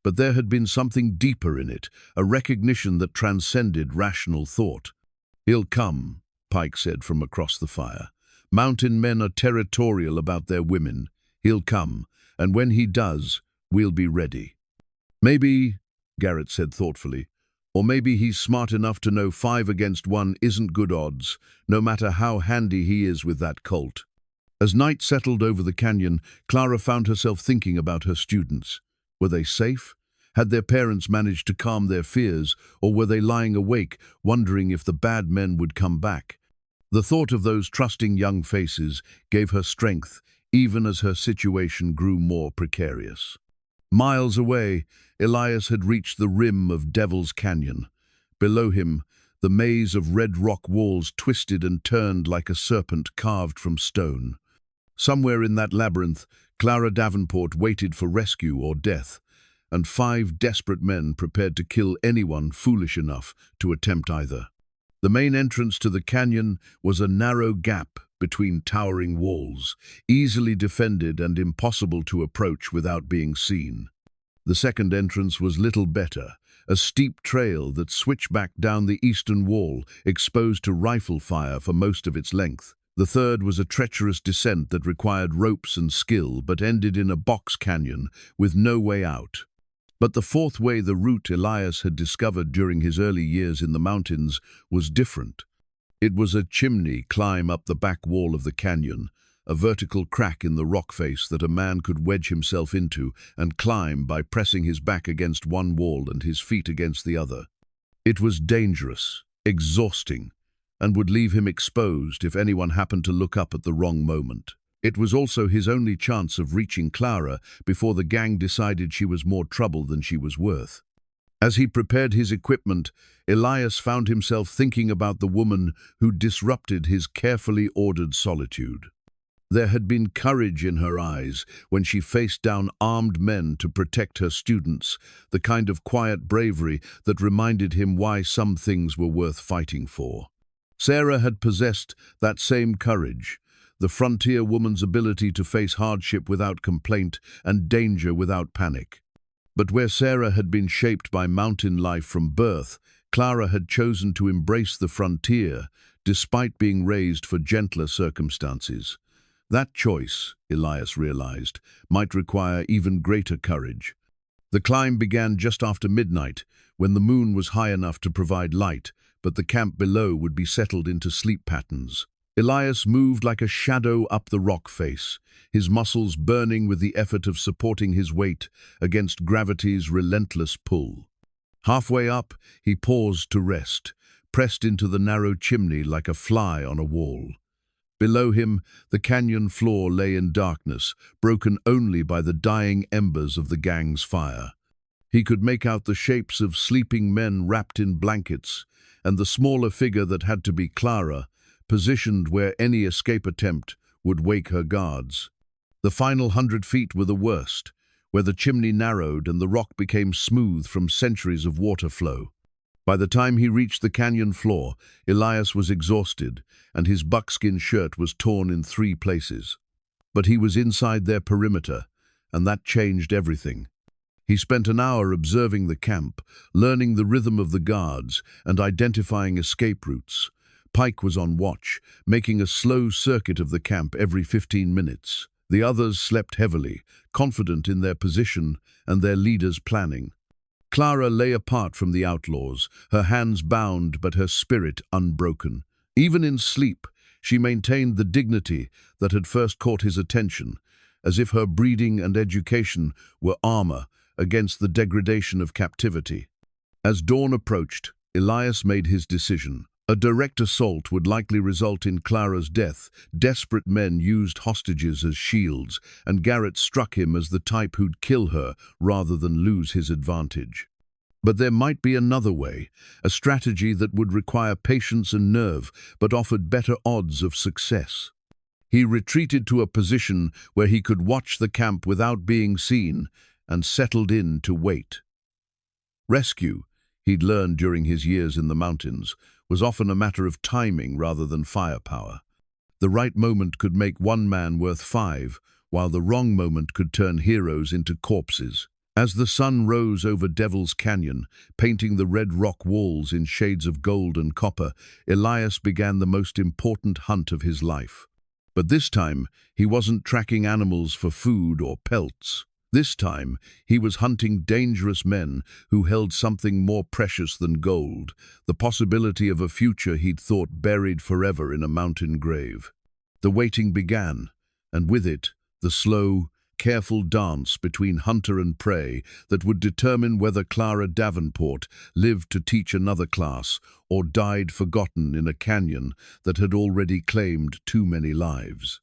but there had been something deeper in it, a recognition that transcended rational thought. "He'll come," Pike said from across the fire. "Mountain men are territorial about their women. He'll come, and when he does, we'll be ready." "Maybe," Garrett said thoughtfully, "or maybe he's smart enough to know 5 against 1 isn't good odds, no matter how handy he is with that Colt." As night settled over the canyon, Clara found herself thinking about her students. Were they safe? Had their parents managed to calm their fears, or were they lying awake, wondering if the bad men would come back? The thought of those trusting young faces gave her strength, even as her situation grew more precarious. Miles away, Elias had reached the rim of Devil's Canyon. Below him, the maze of red rock walls twisted and turned like a serpent carved from stone. Somewhere in that labyrinth, Clara Davenport waited for rescue or death, and 5 desperate men prepared to kill anyone foolish enough to attempt either. The main entrance to the canyon was a narrow gap between towering walls, easily defended and impossible to approach without being seen. The second entrance was little better, a steep trail that switched back down the eastern wall, exposed to rifle fire for most of its length. The third was a treacherous descent that required ropes and skill, but ended in a box canyon with no way out. But the fourth way, the route Elias had discovered during his early years in the mountains, was different. It was a chimney climb up the back wall of the canyon, a vertical crack in the rock face that a man could wedge himself into and climb by pressing his back against one wall and his feet against the other. It was dangerous, exhausting, and would leave him exposed if anyone happened to look up at the wrong moment. It was also his only chance of reaching Clara before the gang decided she was more trouble than she was worth. As he prepared his equipment, Elias found himself thinking about the woman who disrupted his carefully ordered solitude. There had been courage in her eyes when she faced down armed men to protect her students, the kind of quiet bravery that reminded him why some things were worth fighting for. Sarah had possessed that same courage, the frontier woman's ability to face hardship without complaint and danger without panic. But where Sarah had been shaped by mountain life from birth, Clara had chosen to embrace the frontier, despite being raised for gentler circumstances. That choice, Elias realized, might require even greater courage. The climb began just after midnight, when the moon was high enough to provide light, but the camp below would be settled into sleep patterns. Elias moved like a shadow up the rock face, his muscles burning with the effort of supporting his weight against gravity's relentless pull. Halfway up, he paused to rest, pressed into the narrow chimney like a fly on a wall. Below him, the canyon floor lay in darkness, broken only by the dying embers of the gang's fire. He could make out the shapes of sleeping men wrapped in blankets, and the smaller figure that had to be Clara, positioned where any escape attempt would wake her guards. The final 100 feet were the worst, where the chimney narrowed and the rock became smooth from centuries of water flow. By the time he reached the canyon floor, Elias was exhausted, and his buckskin shirt was torn in 3 places. But he was inside their perimeter, and that changed everything. He spent an hour observing the camp, learning the rhythm of the guards, and identifying escape routes. Pike was on watch, making a slow circuit of the camp every 15 minutes. The others slept heavily, confident in their position and their leaders' planning. Clara lay apart from the outlaws, her hands bound but her spirit unbroken. Even in sleep, she maintained the dignity that had first caught his attention, as if her breeding and education were armor against the degradation of captivity. As dawn approached, Elias made his decision. A direct assault would likely result in Clara's death. Desperate men used hostages as shields, and Garrett struck him as the type who'd kill her rather than lose his advantage. But there might be another way, a strategy that would require patience and nerve, but offered better odds of success. He retreated to a position where he could watch the camp without being seen and settled in to wait. Rescue, he'd learned during his years in the mountains, was often a matter of timing rather than firepower. The right moment could make one man worth five, while the wrong moment could turn heroes into corpses. As the sun rose over Devil's Canyon, painting the red rock walls in shades of gold and copper, Elias began the most important hunt of his life. But this time, he wasn't tracking animals for food or pelts. This time, he was hunting dangerous men who held something more precious than gold, the possibility of a future he'd thought buried forever in a mountain grave. The waiting began, and with it, the slow, careful dance between hunter and prey that would determine whether Clara Davenport lived to teach another class or died forgotten in a canyon that had already claimed too many lives.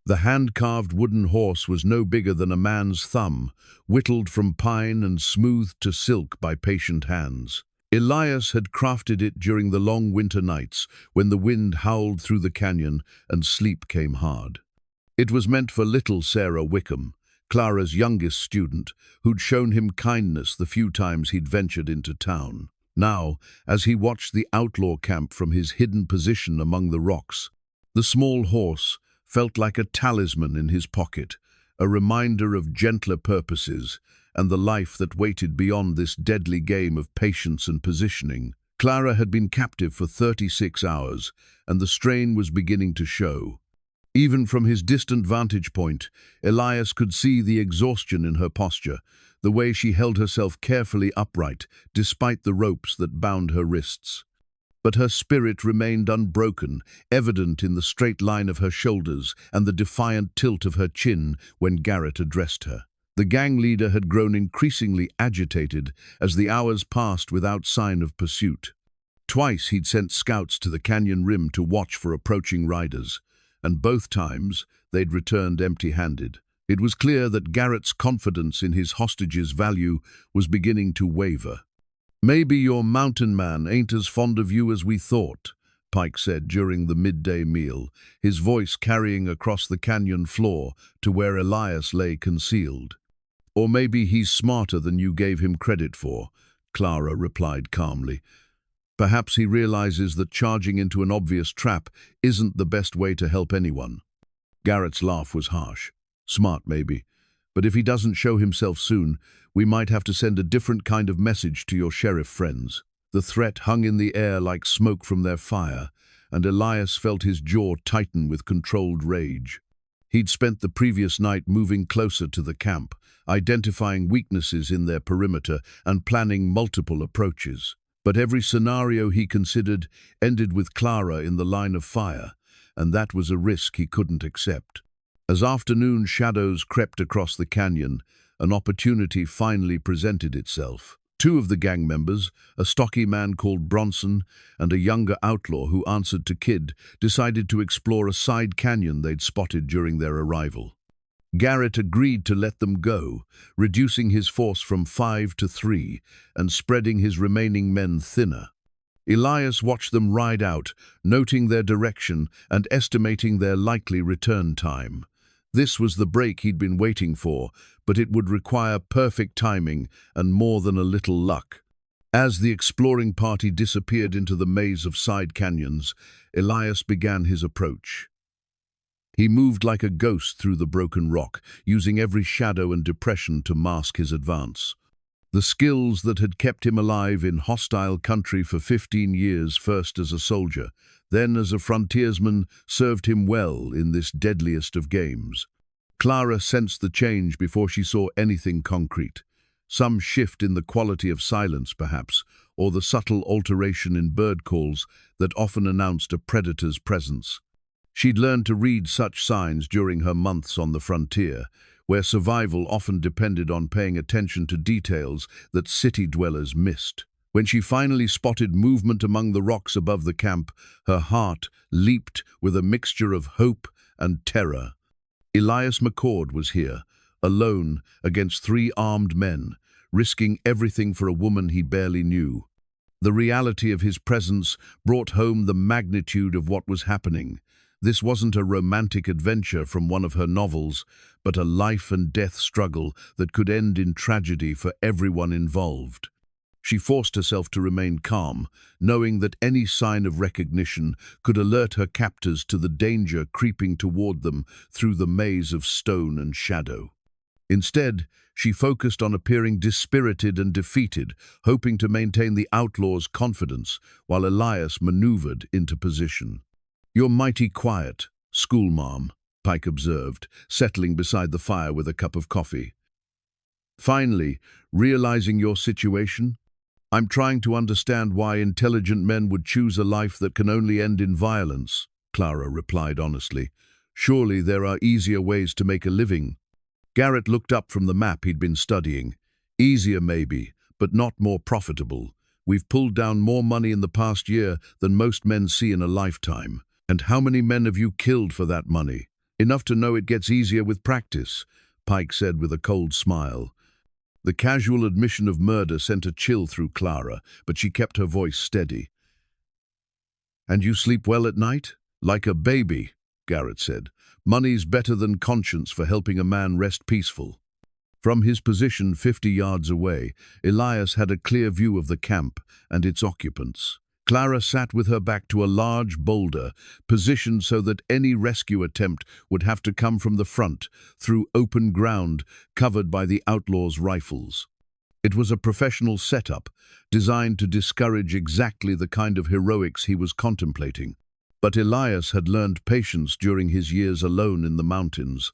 The hand-carved wooden horse was no bigger than a man's thumb, whittled from pine and smoothed to silk by patient hands. Elias had crafted it during the long winter nights when the wind howled through the canyon and sleep came hard. It was meant for little Sarah Wickham, Clara's youngest student, who'd shown him kindness the few times he'd ventured into town. Now, as he watched the outlaw camp from his hidden position among the rocks, the small horse felt like a talisman in his pocket, a reminder of gentler purposes and the life that waited beyond this deadly game of patience and positioning. Clara had been captive for 36 hours, and the strain was beginning to show. Even from his distant vantage point, Elias could see the exhaustion in her posture, the way she held herself carefully upright, despite the ropes that bound her wrists. But her spirit remained unbroken, evident in the straight line of her shoulders and the defiant tilt of her chin when Garrett addressed her. The gang leader had grown increasingly agitated as the hours passed without sign of pursuit. Twice he'd sent scouts to the canyon rim to watch for approaching riders, and both times they'd returned empty-handed. It was clear that Garrett's confidence in his hostage's value was beginning to waver. "Maybe your mountain man ain't as fond of you as we thought," Pike said during the midday meal, his voice carrying across the canyon floor to where Elias lay concealed. "Or maybe he's smarter than you gave him credit for," Clara replied calmly. "Perhaps he realizes that charging into an obvious trap isn't the best way to help anyone." Garrett's laugh was harsh. "Smart, maybe. But if he doesn't show himself soon, we might have to send a different kind of message to your sheriff friends." The threat hung in the air like smoke from their fire, and Elias felt his jaw tighten with controlled rage. He'd spent the previous night moving closer to the camp, identifying weaknesses in their perimeter and planning multiple approaches. But every scenario he considered ended with Clara in the line of fire, and that was a risk he couldn't accept. As afternoon shadows crept across the canyon, an opportunity finally presented itself. Two of the gang members, a stocky man called Bronson and a younger outlaw who answered to Kid, decided to explore a side canyon they'd spotted during their arrival. Garrett agreed to let them go, reducing his force from 5 to 3 and spreading his remaining men thinner. Elias watched them ride out, noting their direction and estimating their likely return time. This was the break he'd been waiting for, but it would require perfect timing and more than a little luck. As the exploring party disappeared into the maze of side canyons, Elias began his approach. He moved like a ghost through the broken rock, using every shadow and depression to mask his advance. The skills that had kept him alive in hostile country for 15 years, first as a soldier, then as a frontiersman, served him well in this deadliest of games. Clara sensed the change before she saw anything concrete. Some shift in the quality of silence, perhaps, or the subtle alteration in bird calls that often announced a predator's presence. She'd learned to read such signs during her months on the frontier, where survival often depended on paying attention to details that city dwellers missed. When she finally spotted movement among the rocks above the camp, her heart leaped with a mixture of hope and terror. Elias McCord was here, alone against 3 armed men, risking everything for a woman he barely knew. The reality of his presence brought home the magnitude of what was happening. This wasn't a romantic adventure from one of her novels, but a life-and-death struggle that could end in tragedy for everyone involved. She forced herself to remain calm, knowing that any sign of recognition could alert her captors to the danger creeping toward them through the maze of stone and shadow. Instead, she focused on appearing dispirited and defeated, hoping to maintain the outlaw's confidence while Elias maneuvered into position. "You're mighty quiet, schoolmarm," Pike observed, settling beside the fire with a cup of coffee. "Finally, realizing your situation? I'm trying to understand why intelligent men would choose a life that can only end in violence," Clara replied honestly. "Surely there are easier ways to make a living." Garrett looked up from the map he'd been studying. "Easier maybe, but not more profitable. We've pulled down more money in the past year than most men see in a lifetime. And how many men have you killed for that money? Enough to know it gets easier with practice," Pike said with a cold smile. The casual admission of murder sent a chill through Clara, but she kept her voice steady. "And you sleep well at night? Like a baby," Garrett said. "Money's better than conscience for helping a man rest peaceful." From his position 50 yards away, Elias had a clear view of the camp and its occupants. Clara sat with her back to a large boulder, positioned so that any rescue attempt would have to come from the front, through open ground covered by the outlaws' rifles. It was a professional setup, designed to discourage exactly the kind of heroics he was contemplating. But Elias had learned patience during his years alone in the mountains,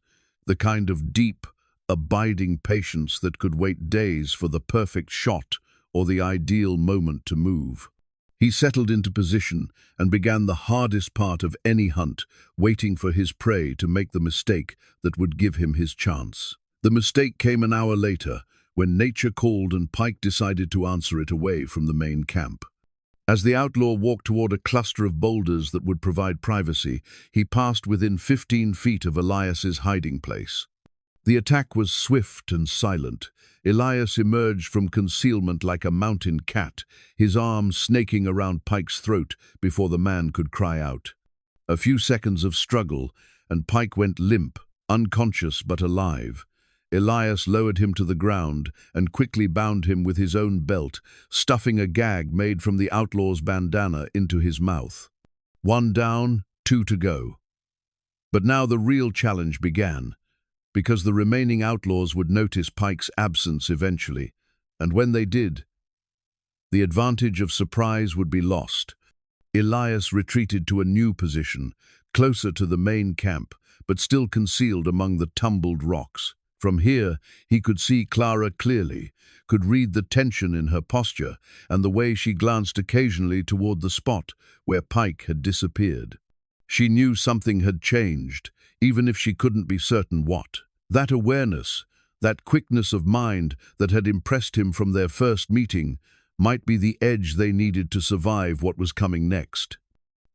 the kind of deep, abiding patience that could wait days for the perfect shot or the ideal moment to move. He settled into position and began the hardest part of any hunt, waiting for his prey to make the mistake that would give him his chance. The mistake came an hour later, when nature called and Pike decided to answer it away from the main camp. As the outlaw walked toward a cluster of boulders that would provide privacy, he passed within 15 feet of Elias's hiding place. The attack was swift and silent. Elias emerged from concealment like a mountain cat, his arms snaking around Pike's throat before the man could cry out. A few seconds of struggle, and Pike went limp, unconscious but alive. Elias lowered him to the ground and quickly bound him with his own belt, stuffing a gag made from the outlaw's bandana into his mouth. 1 down, 2 to go. But now the real challenge began, because the remaining outlaws would notice Pike's absence eventually, and when they did, the advantage of surprise would be lost. Elias retreated to a new position, closer to the main camp, but still concealed among the tumbled rocks. From here, he could see Clara clearly, could read the tension in her posture and the way she glanced occasionally toward the spot where Pike had disappeared. She knew something had changed, even if she couldn't be certain what. That awareness, that quickness of mind that had impressed him from their first meeting, might be the edge they needed to survive what was coming next.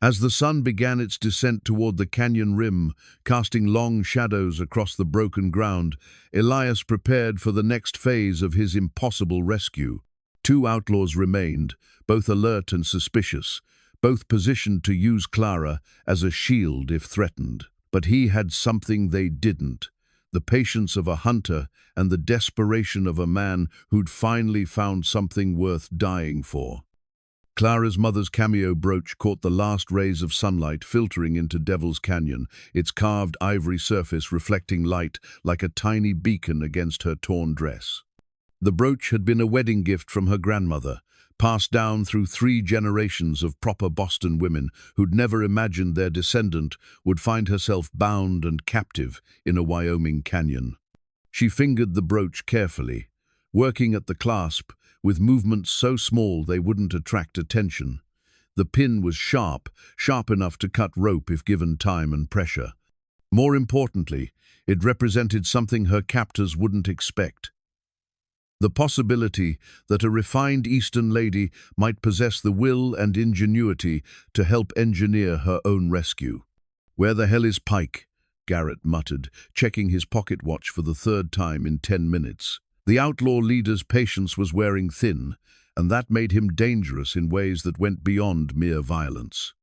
As the sun began its descent toward the canyon rim, casting long shadows across the broken ground, Elias prepared for the next phase of his impossible rescue. 2 outlaws remained, both alert and suspicious, both positioned to use Clara as a shield if threatened. But he had something they didn't: the patience of a hunter and the desperation of a man who'd finally found something worth dying for. Clara's mother's cameo brooch caught the last rays of sunlight filtering into Devil's Canyon, its carved ivory surface reflecting light like a tiny beacon against her torn dress. The brooch had been a wedding gift from her grandmother, passed down through 3 generations of proper Boston women who'd never imagined their descendant would find herself bound and captive in a Wyoming canyon. She fingered the brooch carefully, working at the clasp with movements so small they wouldn't attract attention. The pin was sharp enough to cut rope if given time and pressure. More importantly, it represented something her captors wouldn't expect: the possibility that a refined Eastern lady might possess the will and ingenuity to help engineer her own rescue. "Where the hell is Pike?" Garrett muttered, checking his pocket watch for the 3rd time in 10 minutes. The outlaw leader's patience was wearing thin, and that made him dangerous in ways that went beyond mere violence.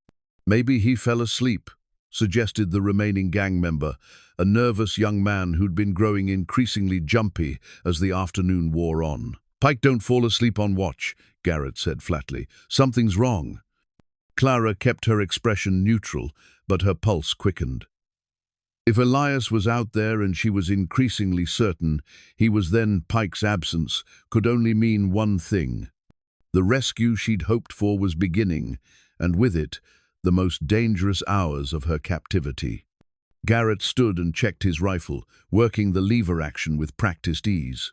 "Maybe he fell asleep," suggested the remaining gang member, a nervous young man who'd been growing increasingly jumpy as the afternoon wore on. "Pike, don't fall asleep on watch," Garrett said flatly. "Something's wrong." Clara kept her expression neutral, but her pulse quickened. If Elias was out there, and she was increasingly certain he was, then Pike's absence could only mean one thing. The rescue she'd hoped for was beginning, and with it, the most dangerous hours of her captivity. Garrett stood and checked his rifle, working the lever action with practiced ease.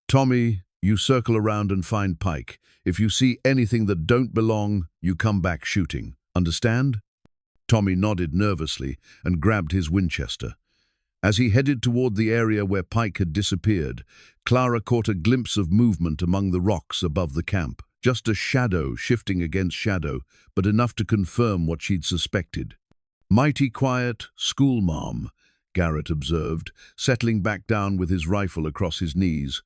"Tommy, you circle around and find Pike. If you see anything that don't belong, you come back shooting. Understand?" Tommy nodded nervously and grabbed his Winchester. As he headed toward the area where Pike had disappeared, Clara caught a glimpse of movement among the rocks above the camp. Just a shadow shifting against shadow, but enough to confirm what she'd suspected. "Mighty quiet, schoolmarm," Garrett observed, settling back down with his rifle across his knees.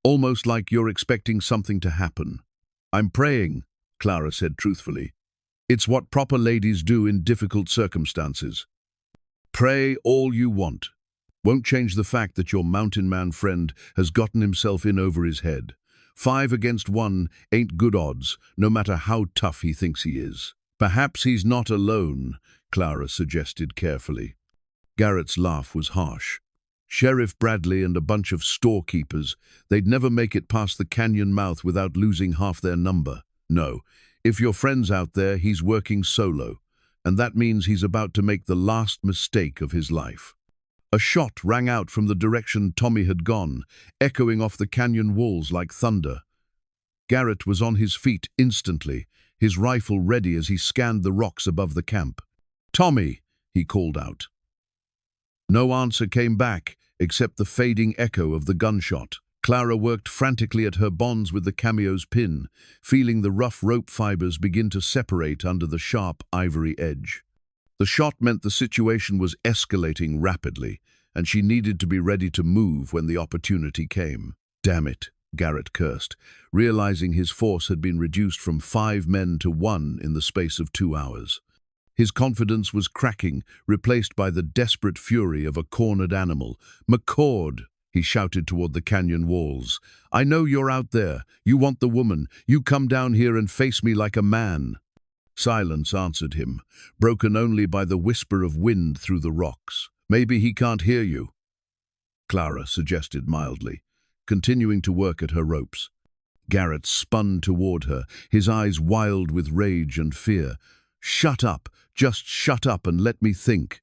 "Almost like you're expecting something to happen." "I'm praying," Clara said truthfully. "It's what proper ladies do in difficult circumstances." "Pray all you want. Won't change the fact that your mountain man friend has gotten himself in over his head. 5 against 1 ain't good odds, no matter how tough he thinks he is." "Perhaps he's not alone," Clara suggested carefully. Garrett's laugh was harsh. "Sheriff Bradley and a bunch of storekeepers, they'd never make it past the canyon mouth without losing half their number. No, if your friend's out there, he's working solo, and that means he's about to make the last mistake of his life." A shot rang out from the direction Tommy had gone, echoing off the canyon walls like thunder. Garrett was on his feet instantly, his rifle ready as he scanned the rocks above the camp. "Tommy!" he called out. No answer came back, except the fading echo of the gunshot. Clara worked frantically at her bonds with the cameo's pin, feeling the rough rope fibers begin to separate under the sharp ivory edge. The shot meant the situation was escalating rapidly, and she needed to be ready to move when the opportunity came. "Damn it," Garrett cursed, realizing his force had been reduced from 5 men to 1 in the space of 2 hours. His confidence was cracking, replaced by the desperate fury of a cornered animal. "McCord!" he shouted toward the canyon walls. "I know you're out there. You want the woman. You come down here and face me like a man." Silence answered him, broken only by the whisper of wind through the rocks. "Maybe he can't hear you," Clara suggested mildly, continuing to work at her ropes. Garrett spun toward her, his eyes wild with rage and fear. "Shut up! Just shut up and let me think."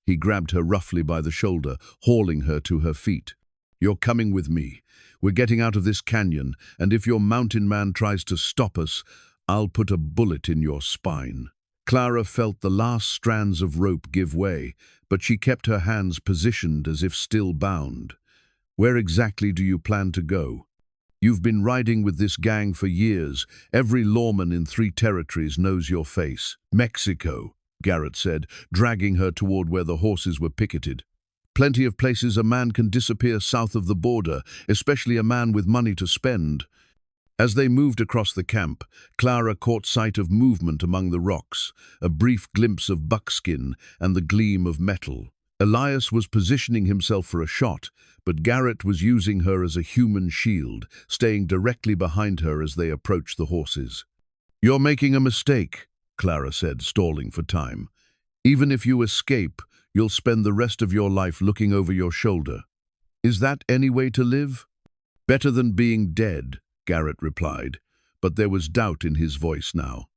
He grabbed her roughly by the shoulder, hauling her to her feet. "You're coming with me. We're getting out of this canyon, and if your mountain man tries to stop us, I'll put a bullet in your spine." Clara felt the last strands of rope give way, but she kept her hands positioned as if still bound. "Where exactly do you plan to go? You've been riding with this gang for years. Every lawman in 3 territories knows your face." "Mexico," Garrett said, dragging her toward where the horses were picketed. "Plenty of places a man can disappear south of the border, especially a man with money to spend." As they moved across the camp, Clara caught sight of movement among the rocks, a brief glimpse of buckskin and the gleam of metal. Elias was positioning himself for a shot, but Garrett was using her as a human shield, staying directly behind her as they approached the horses. "You're making a mistake," Clara said, stalling for time. "Even if you escape, you'll spend the rest of your life looking over your shoulder. Is that any way to live?" "Better than being dead," Garrett replied, but there was doubt in his voice now.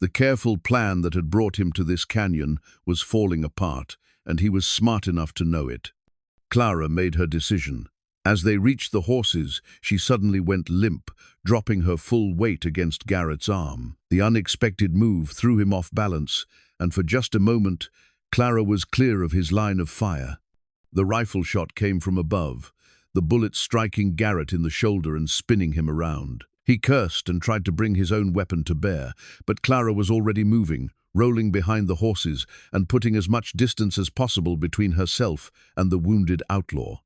The careful plan that had brought him to this canyon was falling apart, and he was smart enough to know it. Clara made her decision. As they reached the horses, she suddenly went limp, dropping her full weight against Garrett's arm. The unexpected move threw him off balance, and for just a moment, Clara was clear of his line of fire. The rifle shot came from above, the bullet striking Garrett in the shoulder and spinning him around. He cursed and tried to bring his own weapon to bear, but Clara was already moving, rolling behind the horses and putting as much distance as possible between herself and the wounded outlaw.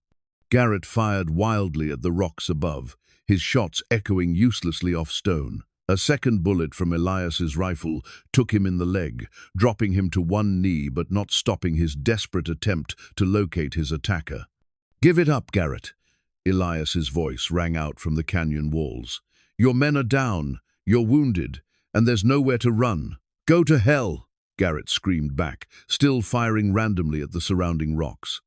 Garrett fired wildly at the rocks above, his shots echoing uselessly off stone. A second bullet from Elias's rifle took him in the leg, dropping him to one knee but not stopping his desperate attempt to locate his attacker. "Give it up, Garrett," Elias's voice rang out from the canyon walls. "Your men are down, you're wounded, and there's nowhere to run." "Go to hell," Garrett screamed back, still firing randomly at the surrounding rocks.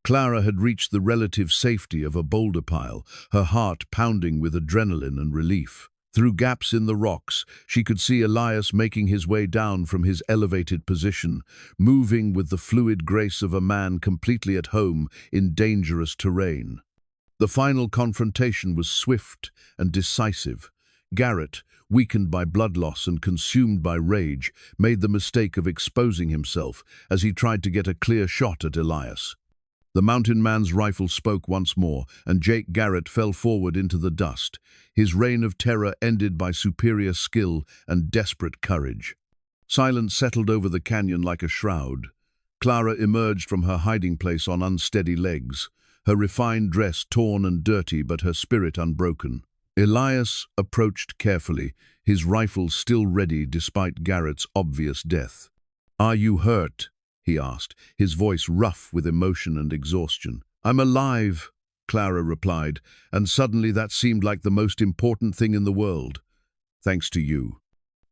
Clara had reached the relative safety of a boulder pile, her heart pounding with adrenaline and relief. Through gaps in the rocks, she could see Elias making his way down from his elevated position, moving with the fluid grace of a man completely at home in dangerous terrain. The final confrontation was swift and decisive. Garrett, weakened by blood loss and consumed by rage, made the mistake of exposing himself as he tried to get a clear shot at Elias. The mountain man's rifle spoke once more, and Jake Garrett fell forward into the dust, his reign of terror ended by superior skill and desperate courage. Silence settled over the canyon like a shroud. Clara emerged from her hiding place on unsteady legs, her refined dress torn and dirty but her spirit unbroken. Elias approached carefully, his rifle still ready despite Garrett's obvious death. "Are you hurt?" he asked, his voice rough with emotion and exhaustion. "I'm alive," Clara replied, and suddenly that seemed like the most important thing in the world. "Thanks to you."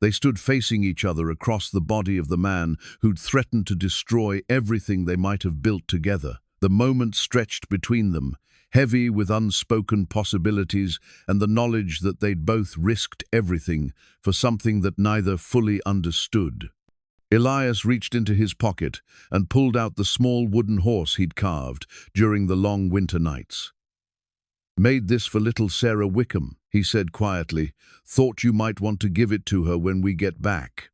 They stood facing each other across the body of the man who'd threatened to destroy everything they might have built together. The moment stretched between them, heavy with unspoken possibilities and the knowledge that they'd both risked everything for something that neither fully understood. Elias reached into his pocket and pulled out the small wooden horse he'd carved during the long winter nights. "Made this for little Sarah Wickham," he said quietly. "Thought you might want to give it to her when we get back."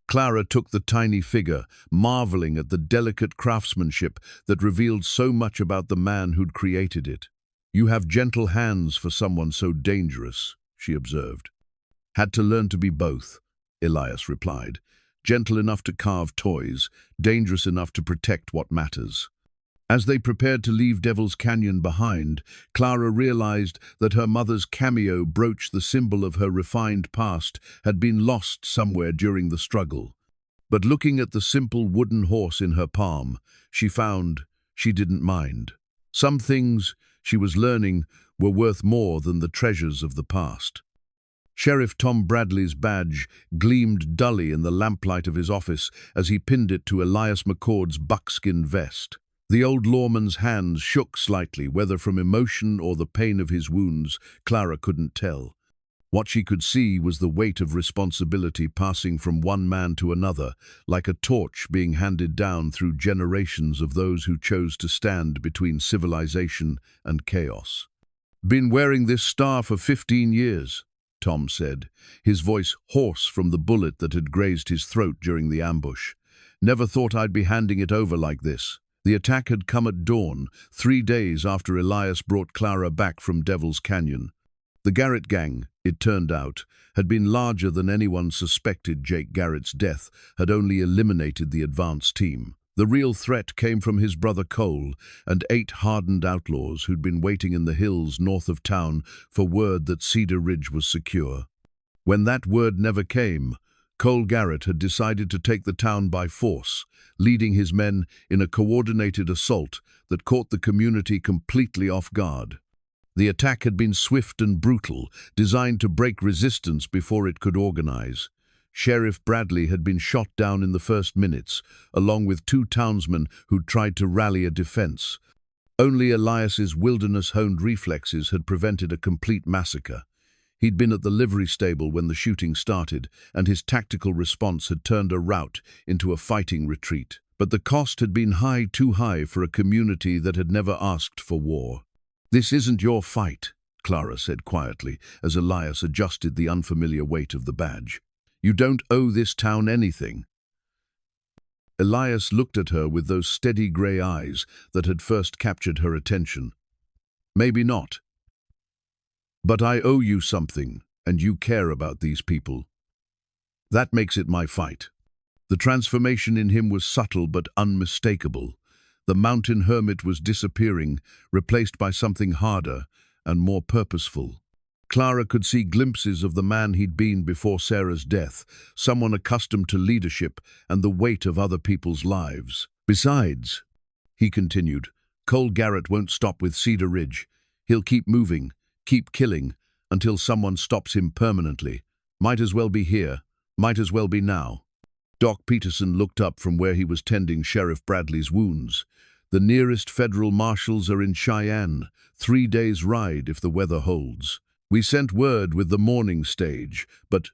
Clara took the tiny figure, marveling at the delicate craftsmanship that revealed so much about the man who'd created it. "You have gentle hands for someone so dangerous," she observed. "Had to learn to be both," Elias replied. "Gentle enough to carve toys, dangerous enough to protect what matters." As they prepared to leave Devil's Canyon behind, Clara realized that her mother's cameo brooch, the symbol of her refined past, had been lost somewhere during the struggle. But looking at the simple wooden horse in her palm, she found she didn't mind. Some things, she was learning, were worth more than the treasures of the past. Sheriff Tom Bradley's badge gleamed dully in the lamplight of his office as he pinned it to Elias McCord's buckskin vest. The old lawman's hands shook slightly, whether from emotion or the pain of his wounds, Clara couldn't tell. What she could see was the weight of responsibility passing from one man to another, like a torch being handed down through generations of those who chose to stand between civilization and chaos. "Been wearing this star for 15 years, Tom said, his voice hoarse from the bullet that had grazed his throat during the ambush. "Never thought I'd be handing it over like this." The attack had come at dawn, 3 days after Elias brought Clara back from Devil's Canyon. The Garrett gang, it turned out, had been larger than anyone suspected. Jake Garrett's death had only eliminated the advance team. The real threat came from his brother Cole and 8 hardened outlaws who'd been waiting in the hills north of town for word that Cedar Ridge was secure. When that word never came, Cole Garrett had decided to take the town by force, leading his men in a coordinated assault that caught the community completely off guard. The attack had been swift and brutal, designed to break resistance before it could organize. Sheriff Bradley had been shot down in the first minutes, along with 2 townsmen who'd tried to rally a defense. Only Elias's wilderness-honed reflexes had prevented a complete massacre. He'd been at the livery stable when the shooting started, and his tactical response had turned a rout into a fighting retreat. But the cost had been too high for a community that had never asked for war. "This isn't your fight," Clara said quietly, as Elias adjusted the unfamiliar weight of the badge. "You don't owe this town anything." Elias looked at her with those steady grey eyes that had first captured her attention. "Maybe not. But I owe you something, and you care about these people. That makes it my fight." The transformation in him was subtle but unmistakable. The mountain hermit was disappearing, replaced by something harder and more purposeful. Clara could see glimpses of the man he'd been before Sarah's death, someone accustomed to leadership and the weight of other people's lives. Besides, he continued, Cole Garrett won't stop with Cedar Ridge. He'll keep moving, keep killing, until someone stops him permanently. Might as well be here, might as well be now. Doc Peterson looked up from where he was tending Sheriff Bradley's wounds. The nearest federal marshals are in Cheyenne, 3 days' ride if the weather holds. We sent word with the morning stage, but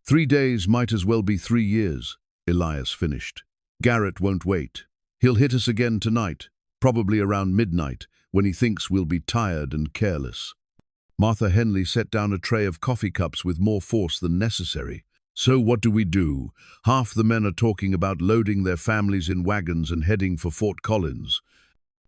3 days might as well be 3 years, Elias finished. Garrett won't wait. He'll hit us again tonight, probably around midnight, when he thinks we'll be tired and careless. Martha Henley set down a tray of coffee cups with more force than necessary. So what do we do? Half the men are talking about loading their families in wagons and heading for Fort Collins.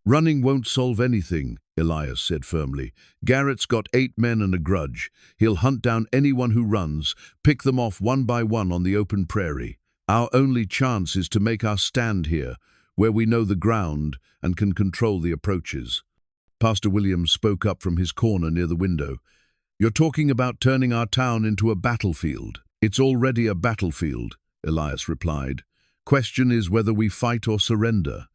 Running won't solve anything, Elias said firmly. Garrett's got 8 men and a grudge. He'll hunt down anyone who runs, pick them off one by one on the open prairie. Our only chance is to make our stand here, where we know the ground and can control the approaches. Pastor Williams spoke up from his corner near the window. You're talking about turning our town into a battlefield. It's already a battlefield, Elias replied. Question is whether we fight or surrender.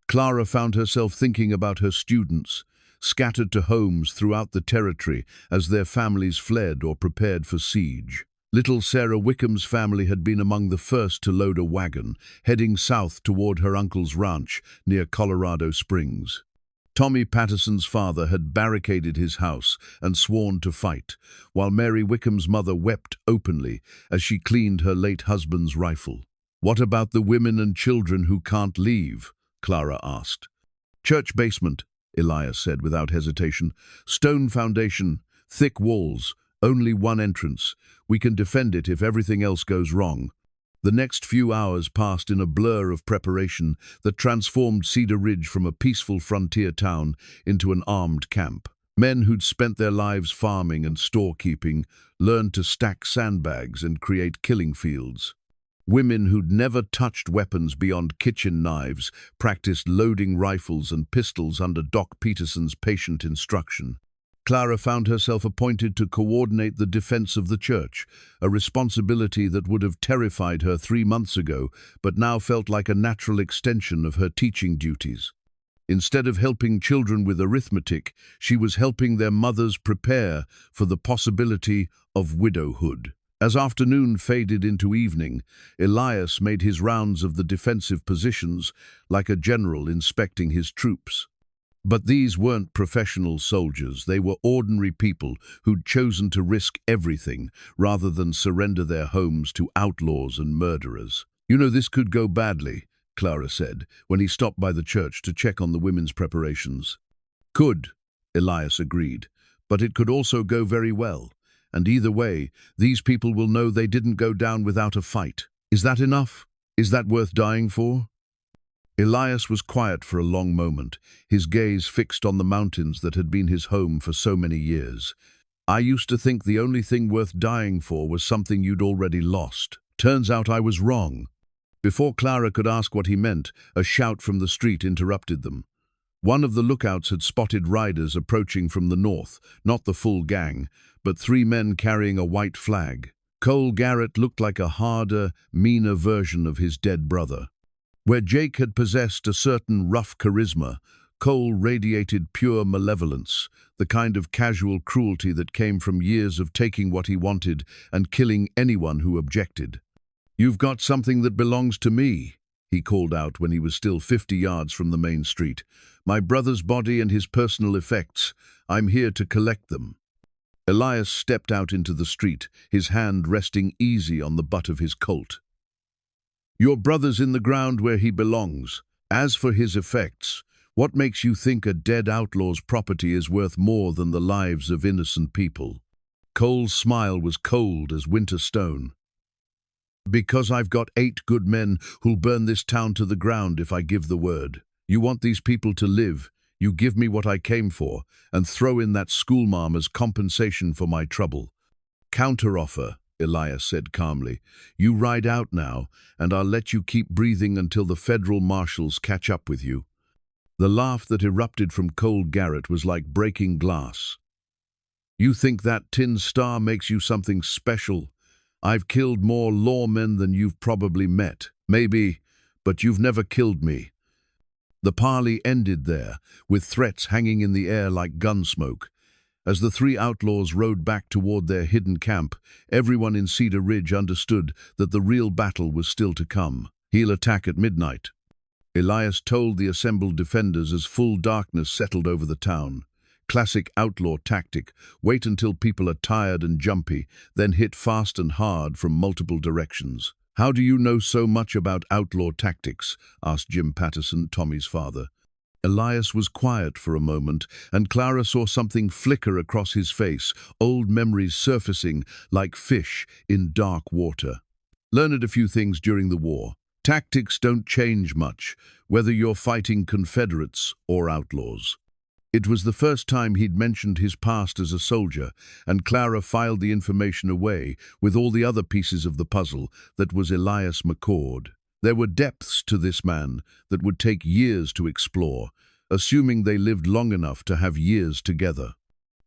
Clara found herself thinking about her students, scattered to homes throughout the territory as their families fled or prepared for siege. Little Sarah Wickham's family had been among the first to load a wagon, heading south toward her uncle's ranch near Colorado Springs. Tommy Patterson's father had barricaded his house and sworn to fight, while Mary Wickham's mother wept openly as she cleaned her late husband's rifle. What about the women and children who can't leave? Clara asked. Church basement, Elias said without hesitation. Stone foundation, thick walls, only one entrance. We can defend it if everything else goes wrong. The next few hours passed in a blur of preparation that transformed Cedar Ridge from a peaceful frontier town into an armed camp. Men who'd spent their lives farming and storekeeping learned to stack sandbags and create killing fields. Women who'd never touched weapons beyond kitchen knives practiced loading rifles and pistols under Doc Peterson's patient instruction. Clara found herself appointed to coordinate the defense of the church, a responsibility that would have terrified her 3 months ago, but now felt like a natural extension of her teaching duties. Instead of helping children with arithmetic, she was helping their mothers prepare for the possibility of widowhood. As afternoon faded into evening, Elias made his rounds of the defensive positions like a general inspecting his troops. But these weren't professional soldiers. They were ordinary people who'd chosen to risk everything rather than surrender their homes to outlaws and murderers. You know, this could go badly, Clara said, when he stopped by the church to check on the women's preparations. Could, Elias agreed, but it could also go very well. And either way, these people will know they didn't go down without a fight. Is that enough? Is that worth dying for? Elias was quiet for a long moment, his gaze fixed on the mountains that had been his home for so many years. I used to think the only thing worth dying for was something you'd already lost. Turns out I was wrong. Before Clara could ask what he meant, a shout from the street interrupted them. One of the lookouts had spotted riders approaching from the north, not the full gang, but 3 men carrying a white flag. Cole Garrett looked like a harder, meaner version of his dead brother. Where Jake had possessed a certain rough charisma, Cole radiated pure malevolence, the kind of casual cruelty that came from years of taking what he wanted and killing anyone who objected. "You've got something that belongs to me," he called out when he was still 50 yards from the main street. "My brother's body and his personal effects. I'm here to collect them." Elias stepped out into the street, his hand resting easy on the butt of his Colt. "Your brother's in the ground where he belongs. As for his effects, what makes you think a dead outlaw's property is worth more than the lives of innocent people?" Cole's smile was cold as winter stone. "Because I've got 8 good men who'll burn this town to the ground if I give the word. You want these people to live, you give me what I came for, and throw in that schoolmarm as compensation for my trouble." "Counteroffer," Elias said calmly. "You ride out now, and I'll let you keep breathing until the federal marshals catch up with you." The laugh that erupted from Cole Garrett was like breaking glass. You think that tin star makes you something special? I've killed more lawmen than you've probably met. Maybe, but you've never killed me. The parley ended there, with threats hanging in the air like gun smoke. As the three outlaws rode back toward their hidden camp, everyone in Cedar Ridge understood that the real battle was still to come. He'll attack at midnight, Elias told the assembled defenders as full darkness settled over the town. Classic outlaw tactic: wait until people are tired and jumpy, then hit fast and hard from multiple directions. "How do you know so much about outlaw tactics?" asked Jim Patterson, Tommy's father. Elias was quiet for a moment, and Clara saw something flicker across his face, old memories surfacing like fish in dark water. "Learned a few things during the war. Tactics don't change much, whether you're fighting Confederates or outlaws." It was the first time he'd mentioned his past as a soldier, and Clara filed the information away with all the other pieces of the puzzle that was Elias McCord. There were depths to this man that would take years to explore, assuming they lived long enough to have years together.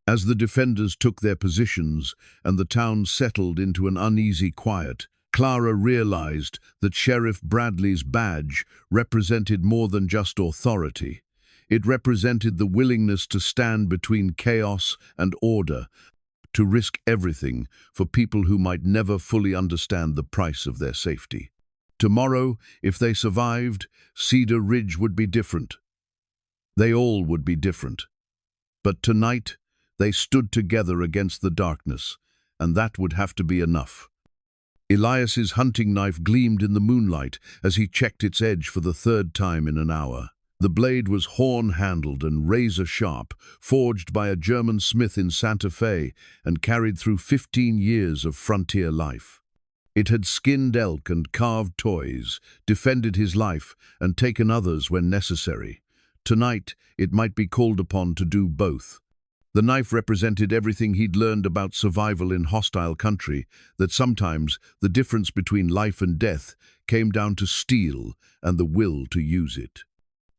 As the defenders took their positions and the town settled into an uneasy quiet, Clara realized that Sheriff Bradley's badge represented more than just authority. It represented the willingness to stand between chaos and order, to risk everything for people who might never fully understand the price of their safety. Tomorrow, if they survived, Cedar Ridge would be different. They all would be different. But tonight, they stood together against the darkness, and that would have to be enough. Elias's hunting knife gleamed in the moonlight as he checked its edge for the third time in an hour. The blade was horn-handled and razor-sharp, forged by a German smith in Santa Fe and carried through 15 years of frontier life. It had skinned elk and carved toys, defended his life, and taken others when necessary. Tonight, it might be called upon to do both. The knife represented everything he'd learned about survival in hostile country, that sometimes the difference between life and death came down to steel and the will to use it.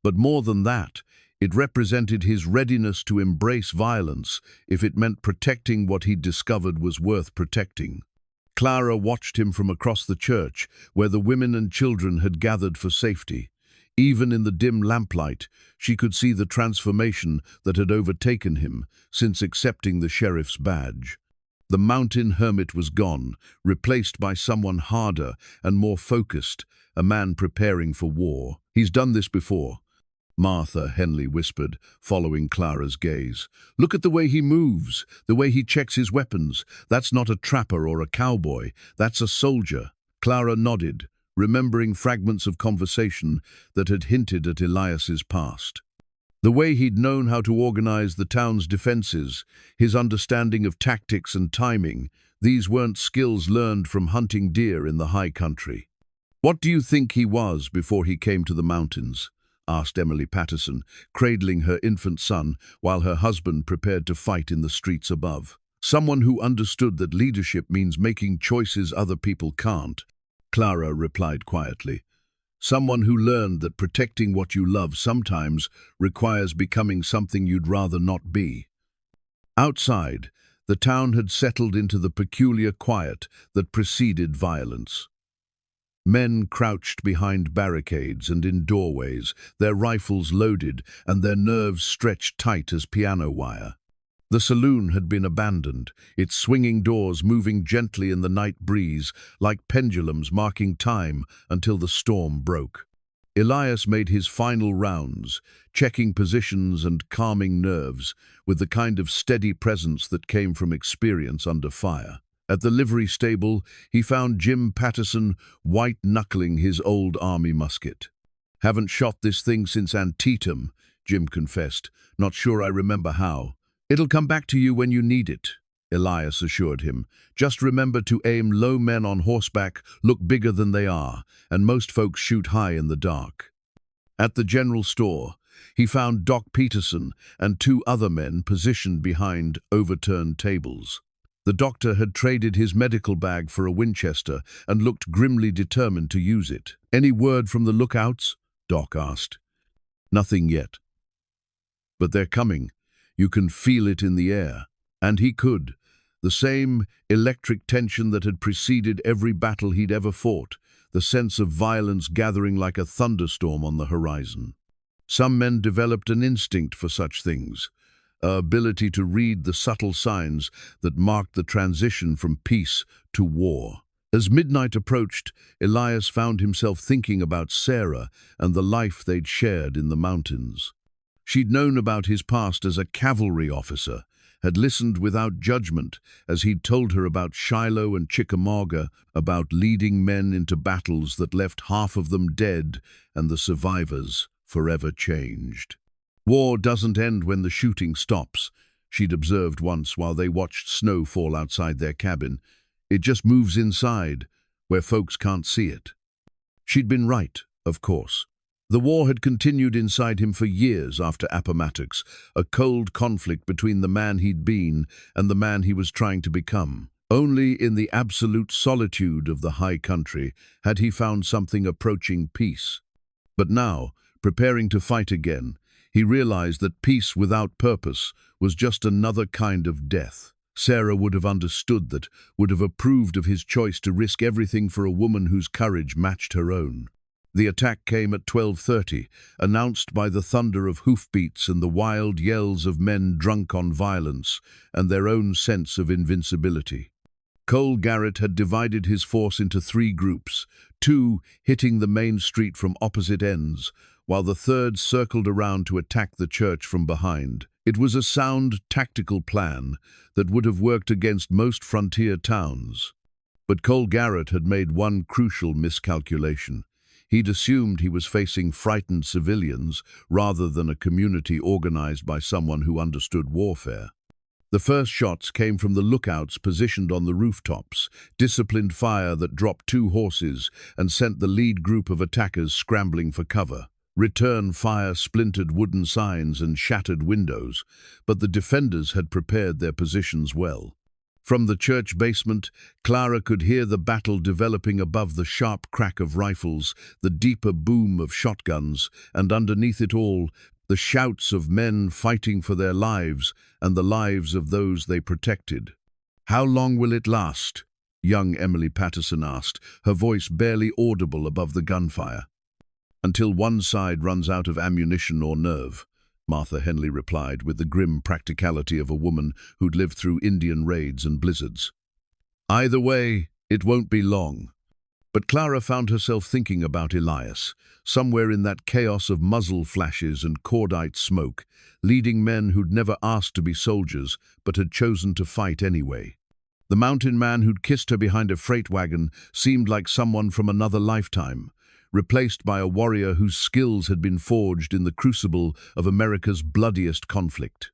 But more than that, it represented his readiness to embrace violence if it meant protecting what he'd discovered was worth protecting. Clara watched him from across the church, where the women and children had gathered for safety. Even in the dim lamplight, she could see the transformation that had overtaken him since accepting the sheriff's badge. The mountain hermit was gone, replaced by someone harder and more focused, a man preparing for war. "He's done this before," Martha Henley whispered, following Clara's gaze. "Look at the way he moves, the way he checks his weapons. That's not a trapper or a cowboy, that's a soldier." Clara nodded, remembering fragments of conversation that had hinted at Elias's past. The way he'd known how to organize the town's defenses, his understanding of tactics and timing, these weren't skills learned from hunting deer in the high country. "What do you think he was before he came to the mountains?" asked Emily Patterson, cradling her infant son while her husband prepared to fight in the streets above. "Someone who understood that leadership means making choices other people can't," Clara replied quietly. "Someone who learned that protecting what you love sometimes requires becoming something you'd rather not be." Outside, the town had settled into the peculiar quiet that preceded violence. Men crouched behind barricades and in doorways, their rifles loaded and their nerves stretched tight as piano wire. The saloon had been abandoned, its swinging doors moving gently in the night breeze like pendulums marking time until the storm broke. Elias made his final rounds, checking positions and calming nerves with the kind of steady presence that came from experience under fire. At the livery stable, he found Jim Patterson white-knuckling his old army musket. "Haven't shot this thing since Antietam," Jim confessed. "Not sure I remember how." "It'll come back to you when you need it," Elias assured him. "Just remember to aim low. Men on horseback look bigger than they are, and most folks shoot high in the dark." At the general store, he found Doc Peterson and two other men positioned behind overturned tables. The doctor had traded his medical bag for a Winchester and looked grimly determined to use it. "Any word from the lookouts?" Doc asked. "Nothing yet. But they're coming. You can feel it in the air." And he could. The same electric tension that had preceded every battle he'd ever fought, the sense of violence gathering like a thunderstorm on the horizon. Some men developed an instinct for such things, an ability to read the subtle signs that marked the transition from peace to war. As midnight approached, Elias found himself thinking about Sarah and the life they'd shared in the mountains. She'd known about his past as a cavalry officer, had listened without judgment as he'd told her about Shiloh and Chickamauga, about leading men into battles that left half of them dead and the survivors forever changed. War doesn't end when the shooting stops, she'd observed once while they watched snow fall outside their cabin. It just moves inside, where folks can't see it. She'd been right, of course. The war had continued inside him for years after Appomattox, a cold conflict between the man he'd been and the man he was trying to become. Only in the absolute solitude of the high country had he found something approaching peace. But now, preparing to fight again, he realized that peace without purpose was just another kind of death. Sarah would have understood that, would have approved of his choice to risk everything for a woman whose courage matched her own. The attack came at 12:30, announced by the thunder of hoofbeats and the wild yells of men drunk on violence and their own sense of invincibility. Cole Garrett had divided his force into 3 groups, 2 hitting the main street from opposite ends, while the third circled around to attack the church from behind. It was a sound, tactical plan that would have worked against most frontier towns. But Cole Garrett had made one crucial miscalculation. He'd assumed he was facing frightened civilians rather than a community organized by someone who understood warfare. The first shots came from the lookouts positioned on the rooftops, disciplined fire that dropped 2 horses and sent the lead group of attackers scrambling for cover. Return fire splintered wooden signs and shattered windows, but the defenders had prepared their positions well. From the church basement, Clara could hear the battle developing above the sharp crack of rifles, the deeper boom of shotguns, and underneath it all, the shouts of men fighting for their lives and the lives of those they protected. "How long will it last?" young Emily Patterson asked, her voice barely audible above the gunfire. "Until one side runs out of ammunition or nerve," Martha Henley replied with the grim practicality of a woman who'd lived through Indian raids and blizzards. "Either way, it won't be long." But Clara found herself thinking about Elias, somewhere in that chaos of muzzle flashes and cordite smoke, leading men who'd never asked to be soldiers but had chosen to fight anyway. The mountain man who'd kissed her behind a freight wagon seemed like someone from another lifetime, replaced by a warrior whose skills had been forged in the crucible of America's bloodiest conflict.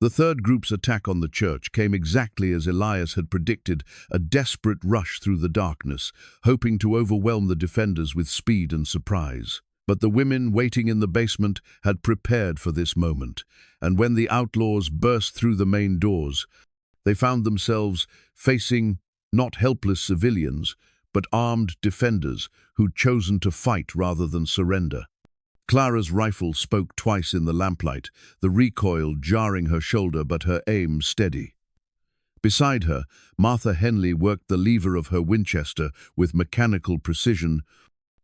The third group's attack on the church came exactly as Elias had predicted, a desperate rush through the darkness, hoping to overwhelm the defenders with speed and surprise. But the women waiting in the basement had prepared for this moment, and when the outlaws burst through the main doors, they found themselves facing not helpless civilians, but armed defenders who'd chosen to fight rather than surrender. Clara's rifle spoke twice in the lamplight, the recoil jarring her shoulder but her aim steady. Beside her, Martha Henley worked the lever of her Winchester with mechanical precision,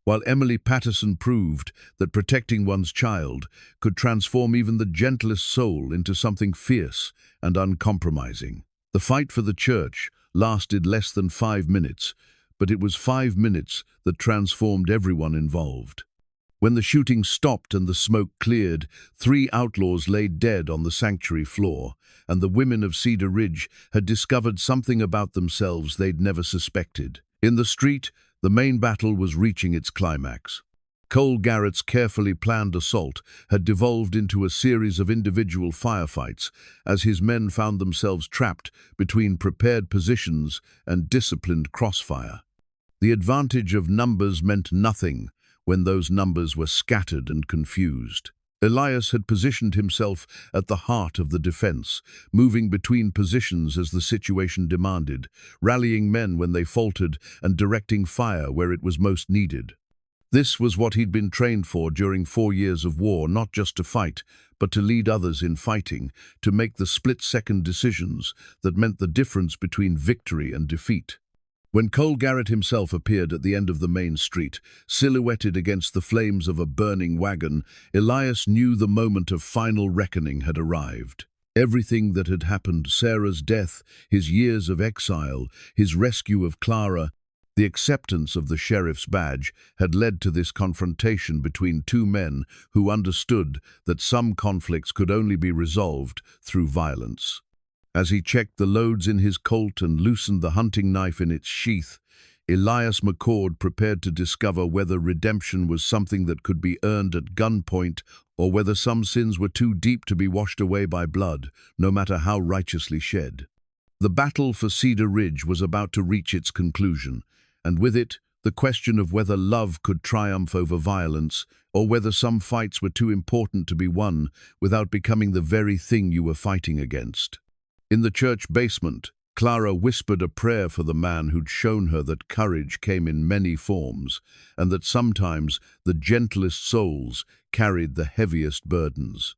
while Emily Patterson proved that protecting one's child could transform even the gentlest soul into something fierce and uncompromising. The fight for the church lasted less than 5 minutes, but it was 5 minutes that transformed everyone involved. When the shooting stopped and the smoke cleared, 3 outlaws lay dead on the sanctuary floor, and the women of Cedar Ridge had discovered something about themselves they'd never suspected. In the street, the main battle was reaching its climax. Cole Garrett's carefully planned assault had devolved into a series of individual firefights as his men found themselves trapped between prepared positions and disciplined crossfire. The advantage of numbers meant nothing when those numbers were scattered and confused. Elias had positioned himself at the heart of the defense, moving between positions as the situation demanded, rallying men when they faltered and directing fire where it was most needed. This was what he'd been trained for during 4 years of war, not just to fight, but to lead others in fighting, to make the split-second decisions that meant the difference between victory and defeat. When Cole Garrett himself appeared at the end of the main street, silhouetted against the flames of a burning wagon, Elias knew the moment of final reckoning had arrived. Everything that had happened, Sarah's death, his years of exile, his rescue of Clara, the acceptance of the sheriff's badge, had led to this confrontation between two men who understood that some conflicts could only be resolved through violence. As he checked the loads in his Colt and loosened the hunting knife in its sheath, Elias McCord prepared to discover whether redemption was something that could be earned at gunpoint or whether some sins were too deep to be washed away by blood, no matter how righteously shed. The battle for Cedar Ridge was about to reach its conclusion, and with it, the question of whether love could triumph over violence, or whether some fights were too important to be won without becoming the very thing you were fighting against. In the church basement, Clara whispered a prayer for the man who'd shown her that courage came in many forms, and that sometimes the gentlest souls carried the heaviest burdens.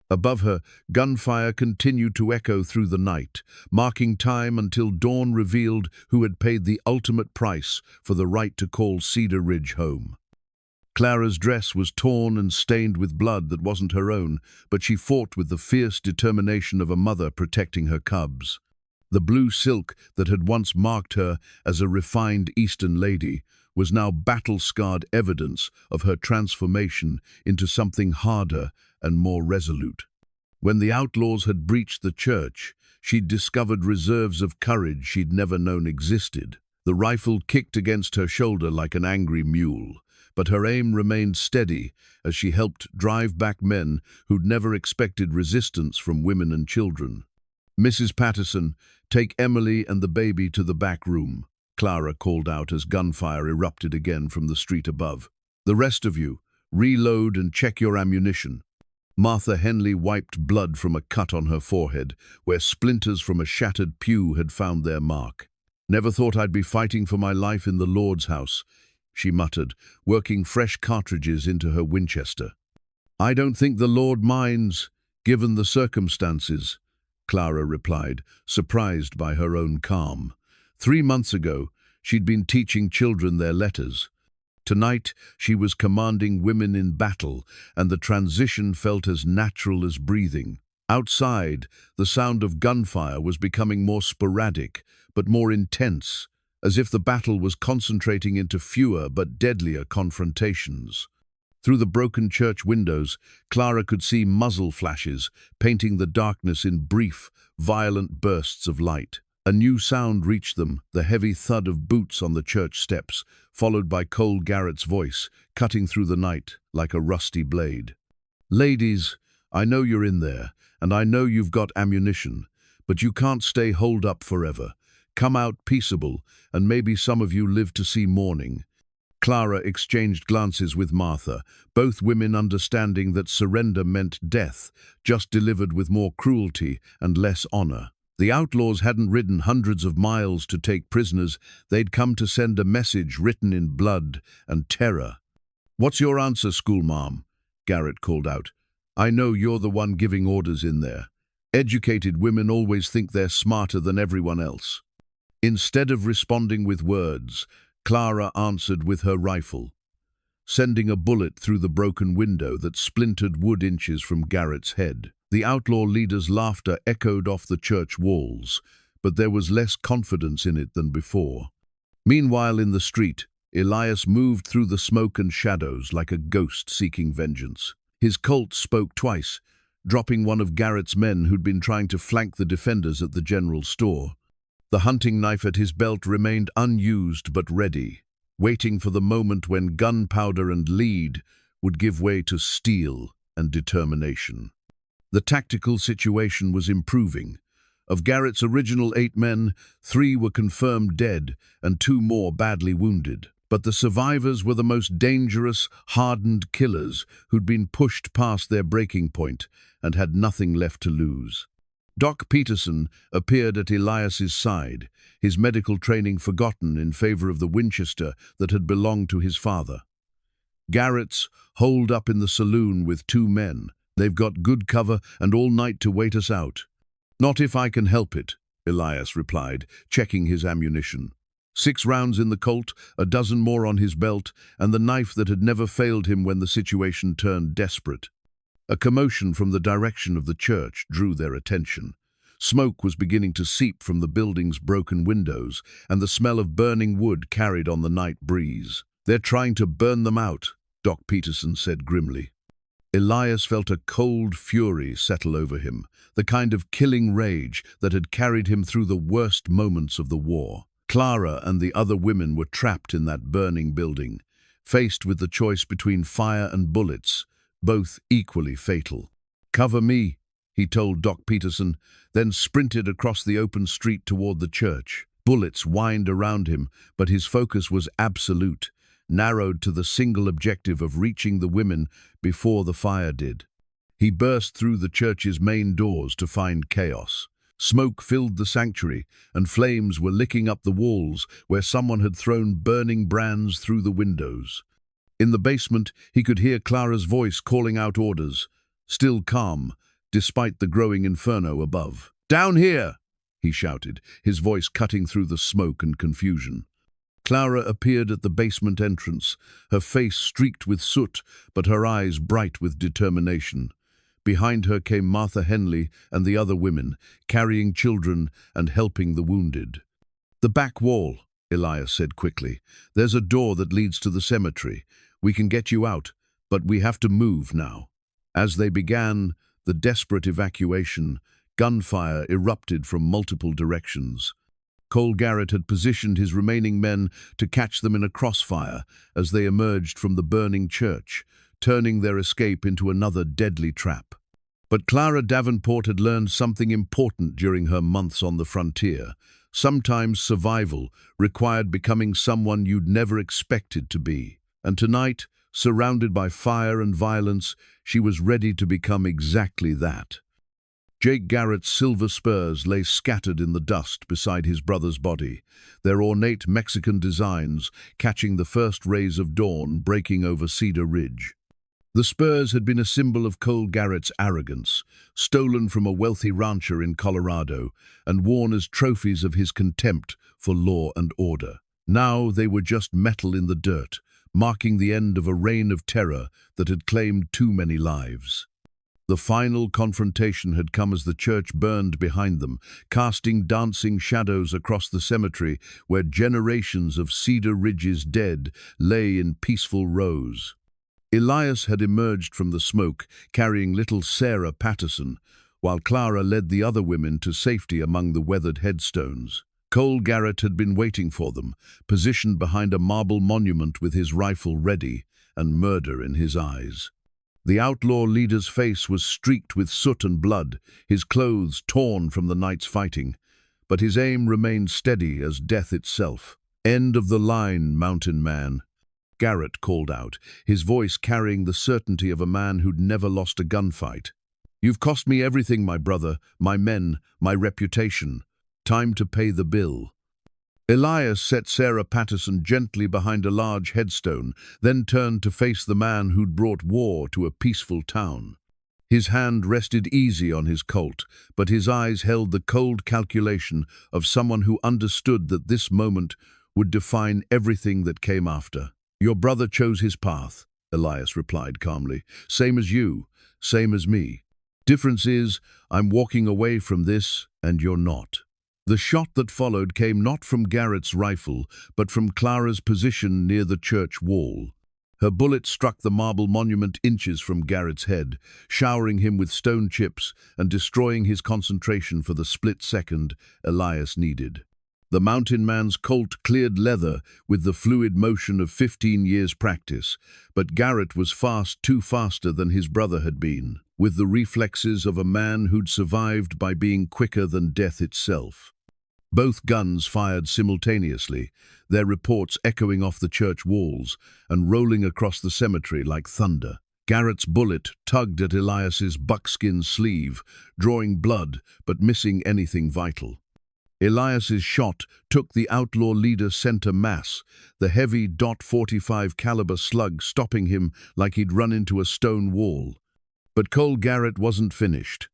Above her, gunfire continued to echo through the night, marking time until dawn revealed who had paid the ultimate price for the right to call Cedar Ridge home. Clara's dress was torn and stained with blood that wasn't her own, but she fought with the fierce determination of a mother protecting her cubs. The blue silk that had once marked her as a refined Eastern lady was now battle-scarred evidence of her transformation into something harder and more resolute. When the outlaws had breached the church, she'd discovered reserves of courage she'd never known existed. The rifle kicked against her shoulder like an angry mule, but her aim remained steady as she helped drive back men who'd never expected resistance from women and children. "Mrs. Patterson, take Emily and the baby to the back room," Clara called out as gunfire erupted again from the street above. "The rest of you, reload and check your ammunition." Martha Henley wiped blood from a cut on her forehead, where splinters from a shattered pew had found their mark. "Never thought I'd be fighting for my life in the Lord's house," she muttered, working fresh cartridges into her Winchester. "I don't think the Lord minds, given the circumstances," Clara replied, surprised by her own calm. 3 months ago, she'd been teaching children their letters. Tonight, she was commanding women in battle, and the transition felt as natural as breathing. Outside, the sound of gunfire was becoming more sporadic, but more intense, as if the battle was concentrating into fewer but deadlier confrontations. Through the broken church windows, Clara could see muzzle flashes, painting the darkness in brief, violent bursts of light. A new sound reached them, the heavy thud of boots on the church steps, followed by Cole Garrett's voice, cutting through the night like a rusty blade. "Ladies, I know you're in there, and I know you've got ammunition, but you can't stay holed up forever. Come out peaceable, and maybe some of you live to see morning." Clara exchanged glances with Martha, both women understanding that surrender meant death, just delivered with more cruelty and less honor. The outlaws hadn't ridden hundreds of miles to take prisoners. They'd come to send a message written in blood and terror. "What's your answer, schoolmarm?" Garrett called out. "I know you're the one giving orders in there. Educated women always think they're smarter than everyone else." Instead of responding with words, Clara answered with her rifle, sending a bullet through the broken window that splintered wood inches from Garrett's head. The outlaw leader's laughter echoed off the church walls, but there was less confidence in it than before. Meanwhile, in the street, Elias moved through the smoke and shadows like a ghost seeking vengeance. His Colt spoke twice, dropping one of Garrett's men who'd been trying to flank the defenders at the general store. The hunting knife at his belt remained unused but ready, waiting for the moment when gunpowder and lead would give way to steel and determination. The tactical situation was improving. Of Garrett's original 8 men, 3 were confirmed dead and 2 more badly wounded. But the survivors were the most dangerous, hardened killers who'd been pushed past their breaking point and had nothing left to lose. Doc Peterson appeared at Elias's side, his medical training forgotten in favor of the Winchester that had belonged to his father. Garrett's holed up in the saloon with 2 men. They've got good cover and all night to wait us out. Not if I can help it, Elias replied, checking his ammunition. 6 rounds in the Colt, a dozen more on his belt, and the knife that had never failed him when the situation turned desperate. A commotion from the direction of the church drew their attention. Smoke was beginning to seep from the building's broken windows, and the smell of burning wood carried on the night breeze. "They're trying to burn them out," Doc Peterson said grimly. Elias felt a cold fury settle over him, the kind of killing rage that had carried him through the worst moments of the war. Clara and the other women were trapped in that burning building, faced with the choice between fire and bullets, both equally fatal. "Cover me," he told Doc Peterson, then sprinted across the open street toward the church. Bullets whined around him, but his focus was absolute, narrowed to the single objective of reaching the women before the fire did. He burst through the church's main doors to find chaos. Smoke filled the sanctuary, and flames were licking up the walls where someone had thrown burning brands through the windows. In the basement, he could hear Clara's voice calling out orders, still calm, despite the growing inferno above. "Down here!" he shouted, his voice cutting through the smoke and confusion. Clara appeared at the basement entrance, her face streaked with soot, but her eyes bright with determination. Behind her came Martha Henley and the other women, carrying children and helping the wounded. "The back wall," Elias said quickly. "There's a door that leads to the cemetery. We can get you out, but we have to move now." As they began the desperate evacuation, gunfire erupted from multiple directions. Cole Garrett had positioned his remaining men to catch them in a crossfire as they emerged from the burning church, turning their escape into another deadly trap. But Clara Davenport had learned something important during her months on the frontier. Sometimes survival required becoming someone you'd never expected to be. And tonight, surrounded by fire and violence, she was ready to become exactly that. Jake Garrett's silver spurs lay scattered in the dust beside his brother's body, their ornate Mexican designs catching the first rays of dawn breaking over Cedar Ridge. The spurs had been a symbol of Cole Garrett's arrogance, stolen from a wealthy rancher in Colorado and worn as trophies of his contempt for law and order. Now they were just metal in the dirt, marking the end of a reign of terror that had claimed too many lives. The final confrontation had come as the church burned behind them, casting dancing shadows across the cemetery where generations of Cedar Ridge's dead lay in peaceful rows. Elias had emerged from the smoke, carrying little Sarah Patterson, while Clara led the other women to safety among the weathered headstones. Cole Garrett had been waiting for them, positioned behind a marble monument with his rifle ready and murder in his eyes. The outlaw leader's face was streaked with soot and blood, his clothes torn from the night's fighting, but his aim remained steady as death itself. "End of the line, mountain man," Garrett called out, his voice carrying the certainty of a man who'd never lost a gunfight. "You've cost me everything, my brother, my men, my reputation. Time to pay the bill." Elias set Sarah Patterson gently behind a large headstone, then turned to face the man who'd brought war to a peaceful town. His hand rested easy on his Colt, but his eyes held the cold calculation of someone who understood that this moment would define everything that came after. "Your brother chose his path," Elias replied calmly. "Same as you, same as me. Difference is, I'm walking away from this, and you're not." The shot that followed came not from Garrett's rifle, but from Clara's position near the church wall. Her bullet struck the marble monument inches from Garrett's head, showering him with stone chips and destroying his concentration for the split second Elias needed. The mountain man's Colt cleared leather with the fluid motion of 15 years' practice, but Garrett was too faster than his brother had been, with the reflexes of a man who'd survived by being quicker than death itself. Both guns fired simultaneously, their reports echoing off the church walls and rolling across the cemetery like thunder. Garrett's bullet tugged at Elias's buckskin sleeve, drawing blood but missing anything vital. Elias's shot took the outlaw leader center mass, the heavy .45 caliber slug stopping him like he'd run into a stone wall. But Cole Garrett wasn't finished.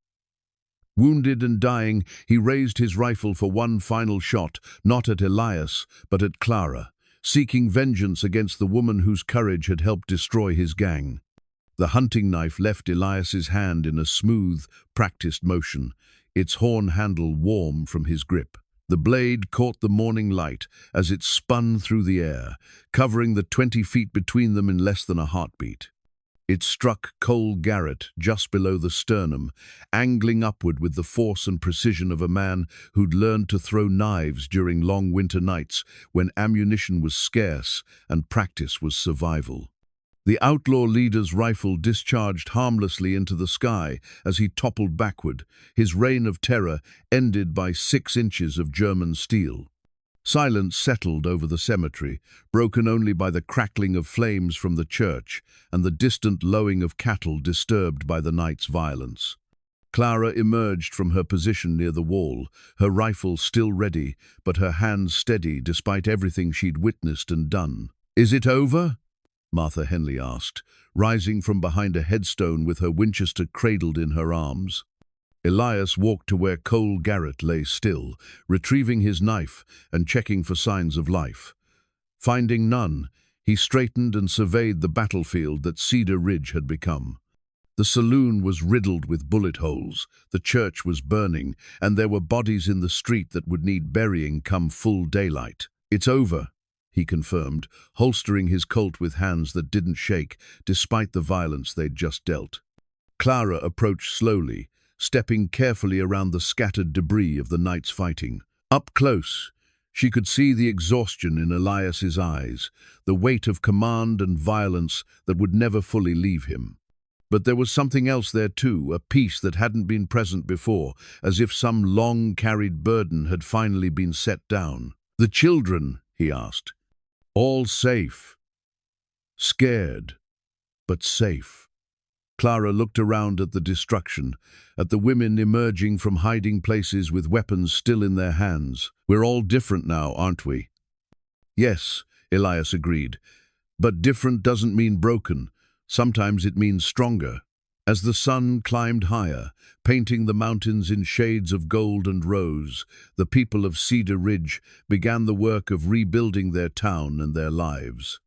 Wounded and dying, he raised his rifle for one final shot, not at Elias, but at Clara, seeking vengeance against the woman whose courage had helped destroy his gang. The hunting knife left Elias's hand in a smooth, practiced motion, its horn handle warm from his grip. The blade caught the morning light as it spun through the air, covering the 20 feet between them in less than a heartbeat. It struck Cole Garrett just below the sternum, angling upward with the force and precision of a man who'd learned to throw knives during long winter nights when ammunition was scarce and practice was survival. The outlaw leader's rifle discharged harmlessly into the sky as he toppled backward, his reign of terror ended by 6 inches of German steel. Silence settled over the cemetery, broken only by the crackling of flames from the church and the distant lowing of cattle disturbed by the night's violence. Clara emerged from her position near the wall, her rifle still ready, but her hands steady despite everything she'd witnessed and done. "Is it over?" Martha Henley asked, rising from behind a headstone with her Winchester cradled in her arms. Elias walked to where Cole Garrett lay still, retrieving his knife and checking for signs of life. Finding none, he straightened and surveyed the battlefield that Cedar Ridge had become. The saloon was riddled with bullet holes, the church was burning, and there were bodies in the street that would need burying come full daylight. "It's over," he confirmed, holstering his Colt with hands that didn't shake, despite the violence they'd just dealt. Clara approached slowly, stepping carefully around the scattered debris of the night's fighting. Up close, she could see the exhaustion in Elias's eyes, the weight of command and violence that would never fully leave him. But there was something else there too, a peace that hadn't been present before, as if some long-carried burden had finally been set down. "The children?" he asked. "All safe." "Scared, but safe." Clara looked around at the destruction, at the women emerging from hiding places with weapons still in their hands. "We're all different now, aren't we?" "Yes," Elias agreed, "but different doesn't mean broken. Sometimes it means stronger." As the sun climbed higher, painting the mountains in shades of gold and rose, the people of Cedar Ridge began the work of rebuilding their town and their lives.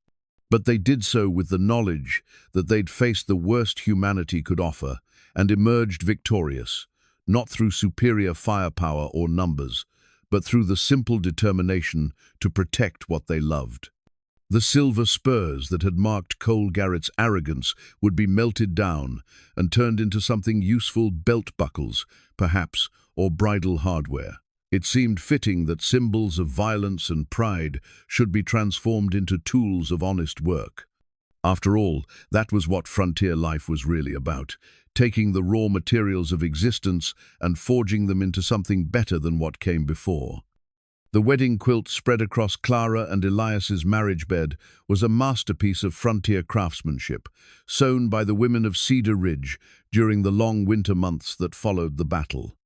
But they did so with the knowledge that they'd faced the worst humanity could offer and emerged victorious, not through superior firepower or numbers, but through the simple determination to protect what they loved. The silver spurs that had marked Cole Garrett's arrogance would be melted down and turned into something useful: belt buckles, perhaps, or bridal hardware. It seemed fitting that symbols of violence and pride should be transformed into tools of honest work. After all, that was what frontier life was really about, taking the raw materials of existence and forging them into something better than what came before. The wedding quilt spread across Clara and Elias's marriage bed was a masterpiece of frontier craftsmanship, sewn by the women of Cedar Ridge during the long winter months that followed the battle.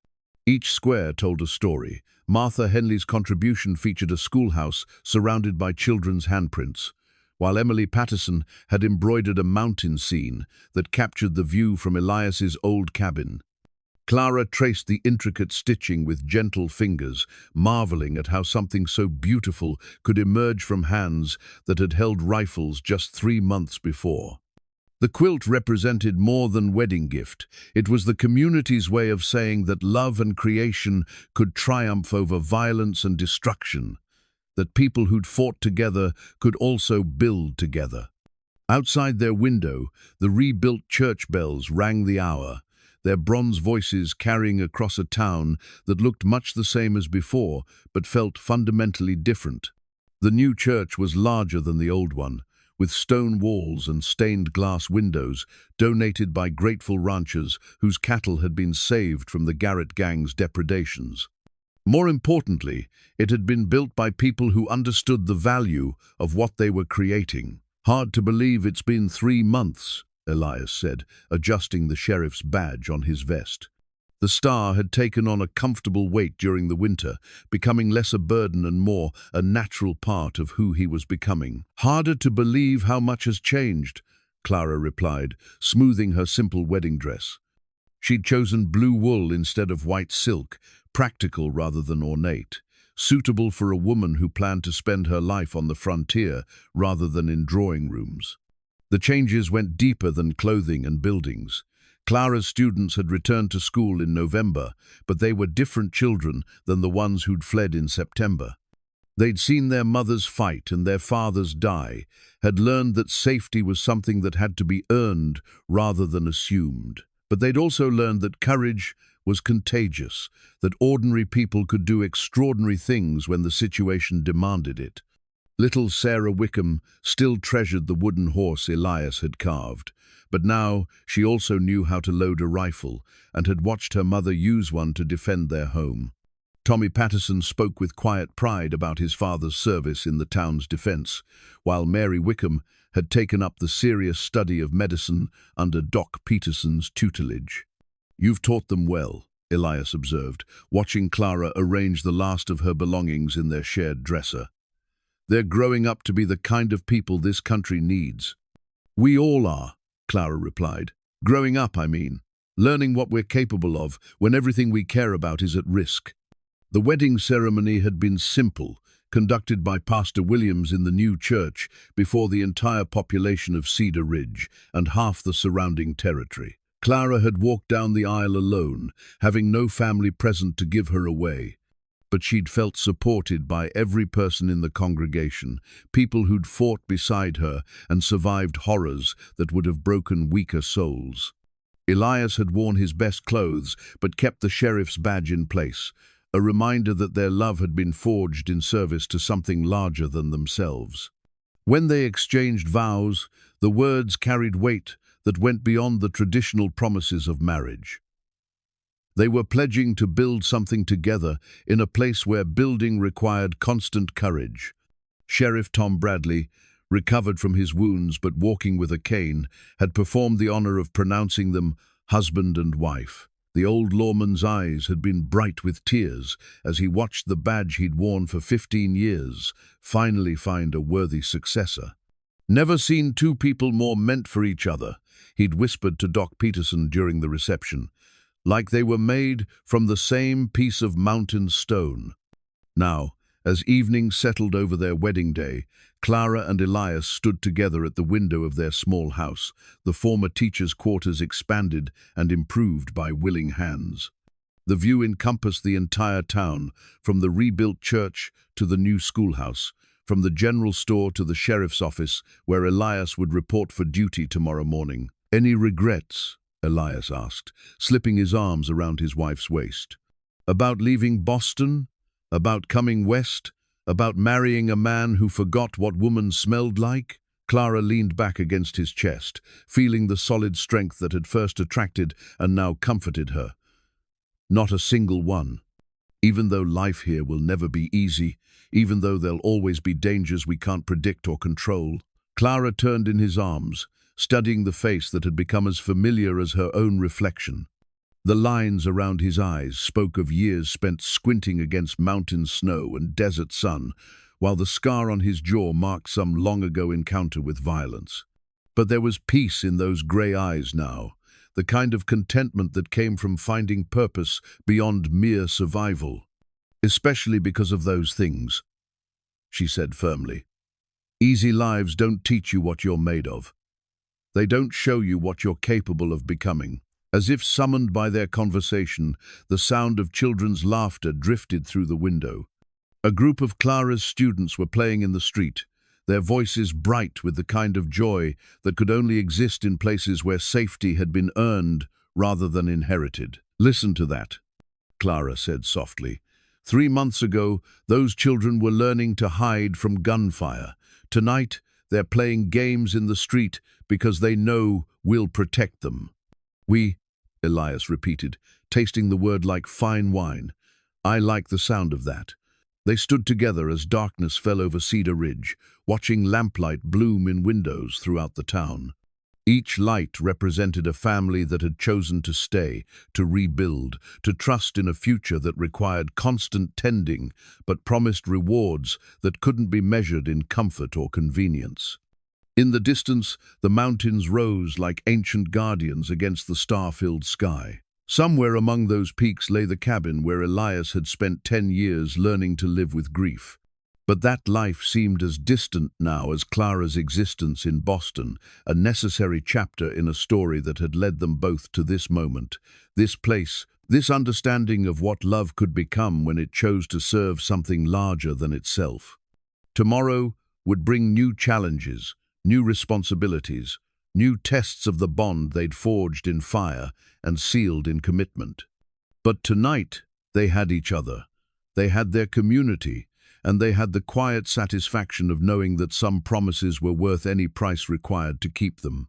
Each square told a story. Martha Henley's contribution featured a schoolhouse surrounded by children's handprints, while Emily Patterson had embroidered a mountain scene that captured the view from Elias's old cabin. Clara traced the intricate stitching with gentle fingers, marveling at how something so beautiful could emerge from hands that had held rifles just 3 months before. The quilt represented more than wedding gift. It was the community's way of saying that love and creation could triumph over violence and destruction, that people who'd fought together could also build together. Outside their window, the rebuilt church bells rang the hour, their bronze voices carrying across a town that looked much the same as before, but felt fundamentally different. The new church was larger than the old one, with stone walls and stained glass windows donated by grateful ranchers whose cattle had been saved from the Garrett gang's depredations. More importantly, it had been built by people who understood the value of what they were creating. "Hard to believe it's been 3 months, Elias said, adjusting the sheriff's badge on his vest. The star had taken on a comfortable weight during the winter, becoming less a burden and more a natural part of who he was becoming. "Harder to believe how much has changed," Clara replied, smoothing her simple wedding dress. She'd chosen blue wool instead of white silk, practical rather than ornate, suitable for a woman who planned to spend her life on the frontier rather than in drawing rooms. The changes went deeper than clothing and buildings. Clara's students had returned to school in November, but they were different children than the ones who'd fled in September. They'd seen their mothers fight and their fathers die, had learned that safety was something that had to be earned rather than assumed. But they'd also learned that courage was contagious, that ordinary people could do extraordinary things when the situation demanded it. Little Sarah Wickham still treasured the wooden horse Elias had carved, but now she also knew how to load a rifle and had watched her mother use one to defend their home. Tommy Patterson spoke with quiet pride about his father's service in the town's defense, while Mary Wickham had taken up the serious study of medicine under Doc Peterson's tutelage. "You've taught them well," Elias observed, watching Clara arrange the last of her belongings in their shared dresser. "They're growing up to be the kind of people this country needs." "We all are," Clara replied. "Growing up, I mean. Learning what we're capable of when everything we care about is at risk." The wedding ceremony had been simple, conducted by Pastor Williams in the new church before the entire population of Cedar Ridge and half the surrounding territory. Clara had walked down the aisle alone, having no family present to give her away. But she'd felt supported by every person in the congregation, people who'd fought beside her and survived horrors that would have broken weaker souls. Elias had worn his best clothes, but kept the sheriff's badge in place, a reminder that their love had been forged in service to something larger than themselves. When they exchanged vows, the words carried weight that went beyond the traditional promises of marriage. They were pledging to build something together in a place where building required constant courage. Sheriff Tom Bradley, recovered from his wounds but walking with a cane, had performed the honor of pronouncing them husband and wife. The old lawman's eyes had been bright with tears as he watched the badge he'd worn for 15 years finally find a worthy successor. "Never seen two people more meant for each other," he'd whispered to Doc Peterson during the reception, "like they were made from the same piece of mountain stone." Now, as evening settled over their wedding day, Clara and Elias stood together at the window of their small house, the former teacher's quarters expanded and improved by willing hands. The view encompassed the entire town, from the rebuilt church to the new schoolhouse, from the general store to the sheriff's office, where Elias would report for duty tomorrow morning. "Any regrets?" Elias asked, slipping his arms around his wife's waist. "About leaving Boston? About coming west? About marrying a man who forgot what woman smelled like?" Clara leaned back against his chest, feeling the solid strength that had first attracted and now comforted her. "Not a single one. Even though life here will never be easy, even though there'll always be dangers we can't predict or control." Clara turned in his arms, studying the face that had become as familiar as her own reflection. The lines around his eyes spoke of years spent squinting against mountain snow and desert sun, while the scar on his jaw marked some long-ago encounter with violence. But there was peace in those grey eyes now, the kind of contentment that came from finding purpose beyond mere survival. "Especially because of those things," she said firmly. "Easy lives don't teach you what you're made of. They don't show you what you're capable of becoming." As if summoned by their conversation, the sound of children's laughter drifted through the window. A group of Clara's students were playing in the street, their voices bright with the kind of joy that could only exist in places where safety had been earned rather than inherited. "Listen to that," Clara said softly. 3 months ago, those children were learning to hide from gunfire. Tonight, they're playing games in the street because they know we'll protect them." "We," Elias repeated, tasting the word like fine wine. "I like the sound of that." They stood together as darkness fell over Cedar Ridge, watching lamplight bloom in windows throughout the town. Each light represented a family that had chosen to stay, to rebuild, to trust in a future that required constant tending, but promised rewards that couldn't be measured in comfort or convenience. In the distance, the mountains rose like ancient guardians against the star-filled sky. Somewhere among those peaks lay the cabin where Elias had spent 10 years learning to live with grief. But that life seemed as distant now as Clara's existence in Boston, a necessary chapter in a story that had led them both to this moment, this place, this understanding of what love could become when it chose to serve something larger than itself. Tomorrow would bring new challenges, new responsibilities, new tests of the bond they'd forged in fire and sealed in commitment. But tonight they had each other, they had their community, and they had the quiet satisfaction of knowing that some promises were worth any price required to keep them.